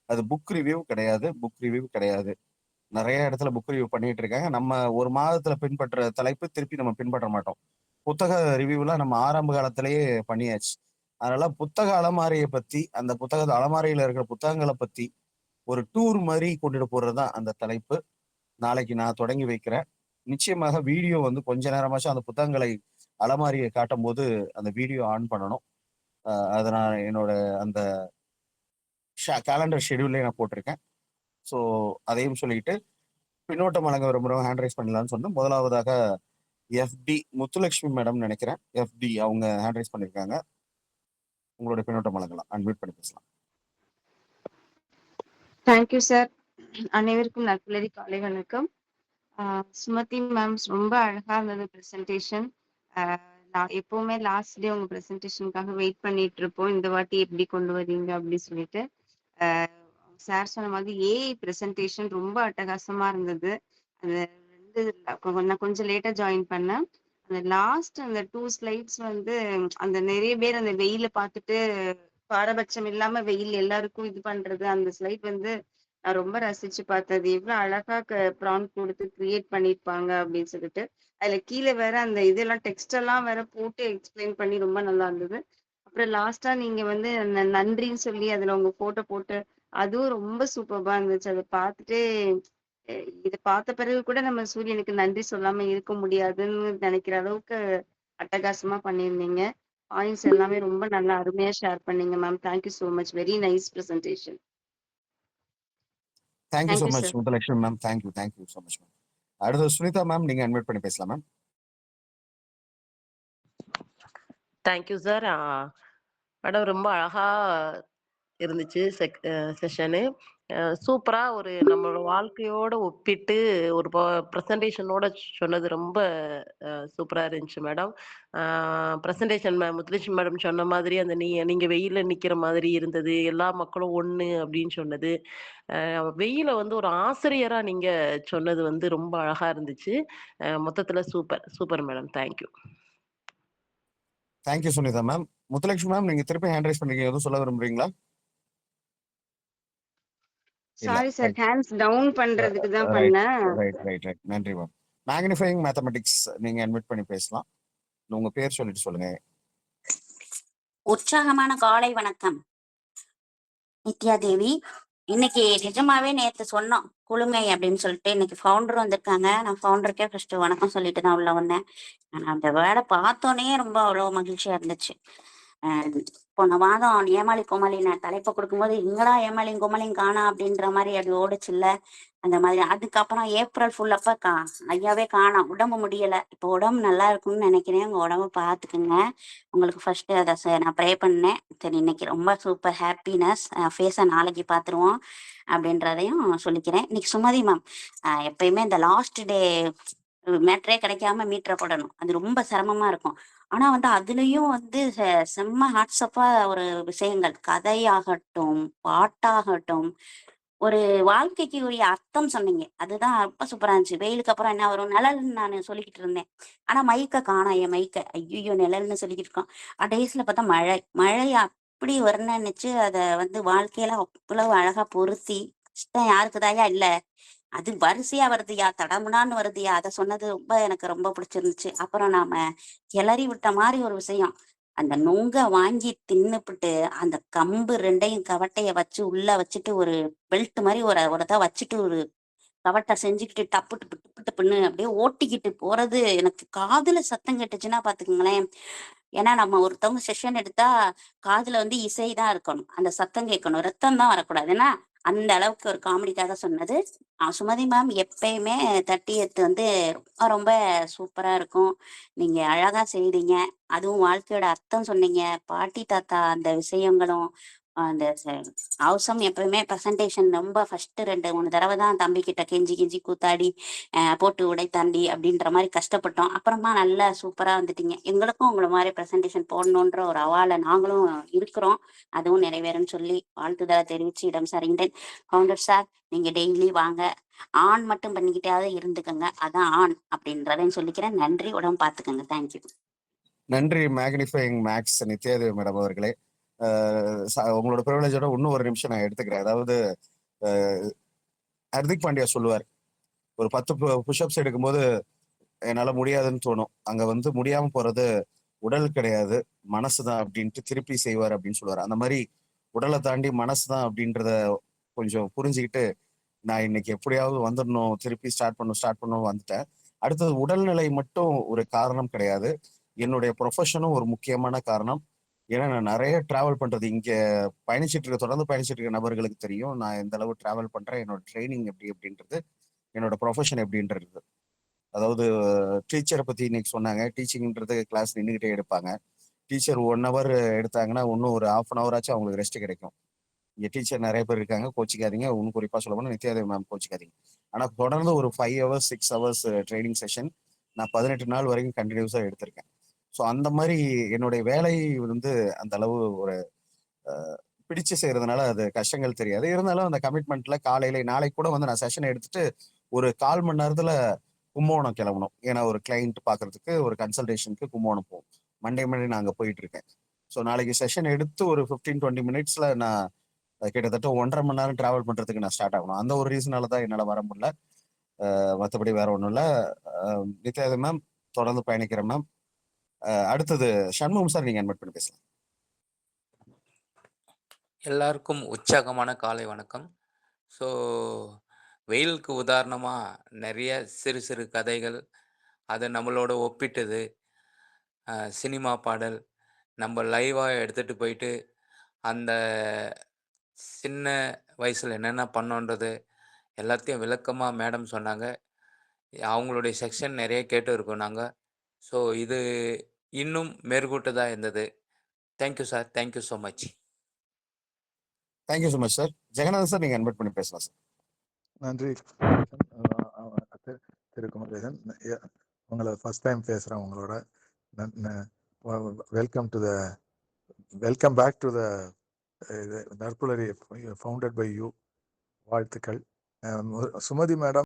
அது புக் ரிவ்யூ கிடையாது. புக் ரிவ்யூ கிடையாது. நிறைய இடத்துல புக் ரிவ்யூ பண்ணிட்டு இருக்காங்க. நம்ம ஒரு மாதத்துல பின்பற்ற தலைப்பு திருப்பி நம்ம பின்பற்ற மாட்டோம். புத்தக ரிவ்யூலாம் நம்ம ஆரம்ப காலத்திலேயே பண்ணியாச்சு. அதனால புத்தக அலமாரியை பத்தி, அந்த புத்தக அலமாரியில இருக்கிற புத்தகங்களை பத்தி ஒரு டூர் மாதிரி கொண்டுட்டு போறதுதான் அந்த தலைப்பு. நாளைக்கு நான் தொடங்கி வைக்கிறேன். நிச்சயமாக வீடியோ வந்து கொஞ்ச நேரமாச்சும் அந்த புத்தகங்களை அலமாரியை காட்டும் போது அந்த வீடியோ ஆன் பண்ணணும். அதை நான் என்னோட அந்த கேலண்டர் ஷெடியூல்லே நான் போட்டிருக்கேன். ஸோ அதையும் சொல்லிட்டு பின்னோட்டம் வழங்க விரும்புகிறவங்க ஹேண்ட் ரைஸ் பண்ணலாம்னு சொன்னேன். முதலாவதாக எஃப்டி முத்துலட்சுமி மேடம் நினைக்கிறேன். எஃப்டி அவங்க ஹேண்ட் ரைஸ் பண்ணியிருக்காங்க. உங்களோட பின்னோட்டம் வழங்கலாம். அன்மியூட் பண்ணி பேசலாம். Thank you sir. அனைவருக்கும் நட்புலரி காலை வணக்கம். சுமதி மேம் ரொம்ப அழகா இருந்தது ப்ரெசன்டேஷன். நான் எப்பவுமே லாஸ்ட் டே உங்க ப்ரெசன்டேஷனுக்காக வெயிட் பண்ணிட்டு இருப்போம், இந்த வாட்டி எப்படி கொண்டு வரீங்க அப்படின்னு சொல்லிட்டு. சார் சொன்ன மாதிரி ஏஐ ப்ரெசன்டேஷன் ரொம்ப அட்டகாசமா இருந்தது. அது நான் கொஞ்சம் லேட்டா ஜாயின் பண்ணேன். அந்த லாஸ்ட் அந்த 2 ஸ்லைட்ஸ் வந்து அந்த நிறைய பேர் அந்த வெயில பார்த்துட்டு பாரபட்சம் இல்லாம வெயில் எல்லாருக்கும் இது பண்றது, அந்த ஸ்லைட் வந்து நான் ரொம்ப ரசிச்சு பார்த்தது. எவ்வளவு அழகா ப்ராம்ப்ட் கொடுத்து கிரியேட் பண்ணிருப்பாங்க அப்படின்னு சொல்லிட்டு. அதுல கீழே வேற அந்த இதெல்லாம் டெக்ஸ்ட் எல்லாம் வேற போட்டு எக்ஸ்பிளைன் பண்ணி ரொம்ப நல்லா இருந்தது. அப்புறம் லாஸ்டா நீங்க வந்து நன்றின்னு சொல்லி அதுல உங்க போட்டோ போட்டு அதுவும் ரொம்ப சூப்பர்பா இருந்துச்சு. அதை பார்த்துட்டு இதை பார்த்த பிறகு கூட நம்ம சூரியனுக்கு நன்றி சொல்லாம இருக்க முடியாதுன்னு நினைக்கிற அளவுக்கு அட்டகாசமா பண்ணியிருந்தீங்க. பாயிண்ட்ஸ் எல்லாமே ரொம்ப நல்லா அருமையா ஷேர் பண்ணீங்க ma'am. Thank you so much. Very nice presentation. Thank you so thank you much sir. Muthulakshmi ma'am. Thank you so much ma'am. அடுத்து சுனிதா மேம், நீங்க அன்மியூட் பண்ணி பேசலாம் மேம். Thank you sir. மேடம் ரொம்ப அழகா இருந்துச்சு செஷனு. சூப்பரா ஒரு நம்மளோட வாழ்க்கையோட ஒப்பிட்டு ஒரு ப்ரெசன்டேஷனோட சொன்னது ரொம்ப சூப்பரா இருந்துச்சு மேடம். ப்ரெசன்டேஷன் முத்துலட்சுமி மேடம் சொன்ன மாதிரி அந்த நீங்க வெயில நிக்கிற மாதிரி இருந்தது, எல்லா மக்களும் ஒண்ணு அப்படின்னு சொன்னது. வெயில வந்து ஒரு ஆசிரியரா நீங்க சொன்னது வந்து ரொம்ப அழகா இருந்துச்சு. மொத்தத்துல super madam. Thank you. Thank you Sunitha ma'am. Muthulakshmi ma'am, நீங்க திருப்பி ஹேண்ட் ரைஸ் பண்ணீங்க, எதுவும் சொல்ல விரும்புறீங்களா? இல்ல. Sorry sir, right hands down பண்றதுக்கு தான் ரைட் பண்ணேன். ரைட் ரைட் ரைட் நன்றி மேம். மேக்னிஃபைங் மேத்தமெட்டிக்ஸ், நீங்க அட்மிட் பண்ணி பேசலாம். உங்க பேர் சொல்லிட்டு சொல்லுங்க. உற்சாகமான காலை வணக்கம். நித்யா தேவி. இன்னைக்கு நிஜமாவே நேத்து சொன்னோம் குழுமை அப்படின்னு சொல்லிட்டு, இன்னைக்கு ஃபவுண்டர் வந்திருக்காங்க. நான் ஃபவுண்டருக்கே ஃபர்ஸ்ட் வணக்கம் சொல்லிட்டு தான் உள்ள வந்தேன். நான் அந்த வேலை பார்த்தோன்னே ரொம்ப அவ்வளோ மகிழ்ச்சியா இருந்துச்சு. போன மாதம் ஏமாளி கோமாளி நான் தலைப்பை கொடுக்கும்போது எங்கடா ஏமாளியும் கோமாளியும் காணா அப்படின்ற மாதிரி அது ஓடுச்சுல்ல. அந்த மாதிரி அதுக்கப்புறம் ஏப்ரல் ஃபுல்லப்ப ஐயாவே காணோம். உடம்பு முடியல. இப்போ உடம்பு நல்லா இருக்கும்னு நினைக்கிறேன். உங்க உடம்பு பார்த்துக்குங்க. உங்களுக்கு ஃபர்ஸ்ட் அதை நான் ப்ரே பண்ணேன். சரி, இன்னைக்கு ரொம்ப சூப்பர் ஹாப்பினஸ். ஃபேஸை நாளைக்கு பார்த்துருவோம் அப்படின்றதையும் சொல்லிக்கிறேன். இன்னைக்கு சுமதி மேம், எப்பயுமே இந்த லாஸ்ட் டே மேட்ரே கிடைக்காம மீட்டரை போடணும், அது ரொம்ப சிரமமா இருக்கும். ஆனா வந்து அதுலயும் வந்து செம்ம ஹாட்ஸ்அப்பா ஒரு விஷயங்கள், கதையாகட்டும் பாட்டாகட்டும், ஒரு வாழ்க்கைக்கு உரிய அர்த்தம் சொன்னீங்க. அதுதான் ரொம்ப சூப்பரா இருந்துச்சு. வெயிலுக்கு அப்புறம் என்ன வரும், நிழல்னு நான் சொல்லிக்கிட்டு இருந்தேன். ஆனா மைக்க காணோம். என் மைக்க ஐயோ நிழல்னு சொல்லிக்கிட்டு இருக்கோம். கடைசியில பார்த்தா மழை அப்படி வர்ணனிச்சு அதை வந்து வாழ்க்கையில அவ்வளவு அழகா பொருத்தி, இஷ்டம் யாருக்குதாயா இல்ல, அது வரிசையா வருதுயா, தடமுடான்னு வருதுயா, அதை சொன்னது எனக்கு ரொம்ப பிடிச்சிருந்துச்சு. அப்புறம் நாம கிளறி விட்ட மாதிரி ஒரு விஷயம், அந்த நுங்க வாங்கி தின்னுபிட்டு அந்த கம்பு ரெண்டையும் கவட்டைய வச்சு உள்ள வச்சுட்டு ஒரு பெல்ட் மாதிரி ஒரு இதை வச்சுட்டு ஒரு கவட்டை செஞ்சுக்கிட்டு டப்பு டப்பு டப்பு டப்புன்னு அப்படியே ஓட்டிக்கிட்டு போறது, எனக்கு காதுல சத்தம் கேட்டுச்சுன்னா பாத்துக்கோங்களேன். ஏன்னா நம்ம ஒருத்தவங்க செஷன் எடுத்தா காதுல வந்து இசைதான் இருக்கணும், அந்த சத்தம் கேட்கணும், ரத்தம் தான் வரக்கூடாது. ஏன்னா அந்த அளவுக்கு ஒரு காமெடிக்காக சொன்னது. சுமதி மேம் எப்பயுமே 30th வந்து ரொம்ப ரொம்ப சூப்பரா இருக்கும். நீங்க அழகா செய்றீங்க. அதுவும் வாழ்க்கையோட அர்த்தம் சொன்னீங்க. பாட்டி தாத்தா அந்த விஷயங்களும் அந்த அவசம் எப்பவுமே ப்ரெசன்டேஷன் ரொம்ப ஃபர்ஸ்ட் 2-3 தடவை தான் தம்பி கிட்ட கெஞ்சி கெஞ்சி கூத்தாடி போட்டு உடைத்தாண்டி அப்படின்ற மாதிரி கஷ்டப்பட்டோம். அப்புறமா நல்லா சூப்பரா வந்துட்டீங்க. எங்களுக்கும் உங்களை மாதிரி ப்ரெசன்டேஷன் போடணுன்ற ஒரு அவால நாங்களும் இருக்கிறோம். அதுவும் நிறைவேறும்னு சொல்லி வாழ்த்துதலை தெரிவிச்சு இடம் சரிந்தேன். ஃபவுண்டர் சார், நீங்க டெய்லி வாங்க, ஆன் மட்டும் பண்ணிக்கிட்டாவது இருந்துக்கங்க, அதான் ஆன் அப்படின்றதையும் சொல்லிக்கிறேன். நன்றி, உடம்பு பார்த்துக்கங்க. தேங்க்யூ. நன்றி மேக்னிஃபைங் மேக்ஸ் நித்யாதேவி மேடம் அவர்களே. உங்களோட ப்ரிவிலேஜோட இன்னும் ஒரு நிமிஷம் நான் எடுத்துக்கிறேன். அதாவது ஹர்திக் பாண்டியா சொல்லுவார், ஒரு 10 புஷ்அப்ஸ் எடுக்கும்போது என்னால முடியாதுன்னு தோணும், அங்க வந்து முடியாம போறது உடல் கிடையாது மனசு தான் அப்படின்ட்டு திருப்பி செய்வார் அப்படின்னு சொல்லுவார். அந்த மாதிரி உடலை தாண்டி மனசு தான் அப்படின்றத கொஞ்சம் புரிஞ்சுக்கிட்டு நான் இன்னைக்கு எப்படியாவது வந்துடணும், திருப்பி ஸ்டார்ட் பண்ணணும் வந்துட்டேன். அடுத்தது உடல்நிலை மட்டும் ஒரு காரணம் கிடையாது, என்னுடைய ப்ரொஃபஷனும் ஒரு முக்கியமான காரணம். ஏன்னா நான் நிறைய டிராவல் பண்றது, இங்க தொடர்ந்து பயணிச்சுட்டு இருக்க நபர்களுக்கு தெரியும் நான் எந்த அளவு டிராவல் பண்றேன், என்னோட ட்ரைனிங் எப்படி அப்படின்றது, என்னோட ப்ரொஃபஷன் எப்படின்றது. அதாவது டீச்சரை பத்தி இன்னைக்கு சொன்னாங்க, டீச்சிங்ன்றது கிளாஸ் நின்றுகிட்டே எடுப்பாங்க. டீச்சர் 1 hour எடுத்தாங்கன்னா இன்னும் ஒரு 1/2 hour ஆச்சும் அவங்களுக்கு ரெஸ்ட் கிடைக்கும். இங்க டீச்சர் நிறைய பேர் இருக்காங்க, கோச்சிக்காதீங்க. இன்னும் குறிப்பா சொல்ல போனா நித்யாதேவி மேம் கோச்சிக்காதீங்க. ஆனா தொடர்ந்து ஒரு 5 hours 6 hours ட்ரைனிங் செஷன் நான் 18 நாள் வரைக்கும் கண்டினியூஸா எடுத்திருக்கேன். ஸோ அந்த மாதிரி என்னுடைய வேலை வந்து அந்த அளவு ஒரு பிடிச்சு செய்யறதுனால அது கஷ்டங்கள் தெரியாது. இருந்தாலும் அந்த கமிட்மெண்ட்ல காலையில நாளைக்கு கூட வந்து நான் செஷன் எடுத்துட்டு ஒரு 1/4 மணி நேரத்துல கும்பகோணம் கிளம்பணும். ஏன்னா ஒரு கிளைண்ட் பாக்குறதுக்கு, ஒரு கன்சல்டேஷனுக்கு கும்பகோணம் போகும். மண்டே நான் அங்க போயிட்டு இருக்கேன். ஸோ நாளைக்கு செஷன் எடுத்து ஒரு 15-20 மினிட்ஸ்ல நான் கிட்டத்தட்ட 1.5 மணி நேரம் டிராவல் பண்றதுக்கு நான் ஸ்டார்ட் ஆகணும். அந்த ஒரு ரீசனால தான் என்னால வர முடியல. மற்றபடி வேற ஒன்றும் இல்லை. நித்யாதேவி மேம் தொடர்ந்து பயணிக்கிறேன் மேம். அடுத்தது சண்முகம் சார், நீங்க அட்மிட் பண்ணி பேசலாம். எல்லாருக்கும் உற்சாகமான காலை வணக்கம். ஸோ வெயிலுக்கு உதாரணமாக நிறைய சிறு சிறு கதைகள், அதை நம்மளோட ஒப்பிட்டது, சினிமா பாடல், நம்ம லைவாக எடுத்துகிட்டு போயிட்டு அந்த சின்ன வயசில் என்னென்ன பண்ணோன்றது எல்லாத்தையும் விளக்கமாக மேடம் சொன்னாங்க. அவங்களுடைய செக்ஷன் நிறைய கேட்டு இருக்கோம் நாங்கள். ஸோ இது இன்னும் மேற்கூட்டதாக இருந்தது. Thank you sir, thank you so much. Thank you so much sir. Jeganathan sir, நீங்க அட்மிட் பண்ணி பேசலாம் சார். நன்றி திரு குமரேசன். உங்களை ஃபர்ஸ்ட் டைம் பேசுகிறேன் உங்களோட. வெல்கம் பேக் டு த நற்புலரி ஃபவுண்டட் பை யூ. வாழ்த்துக்கள். சுமதி மேடம்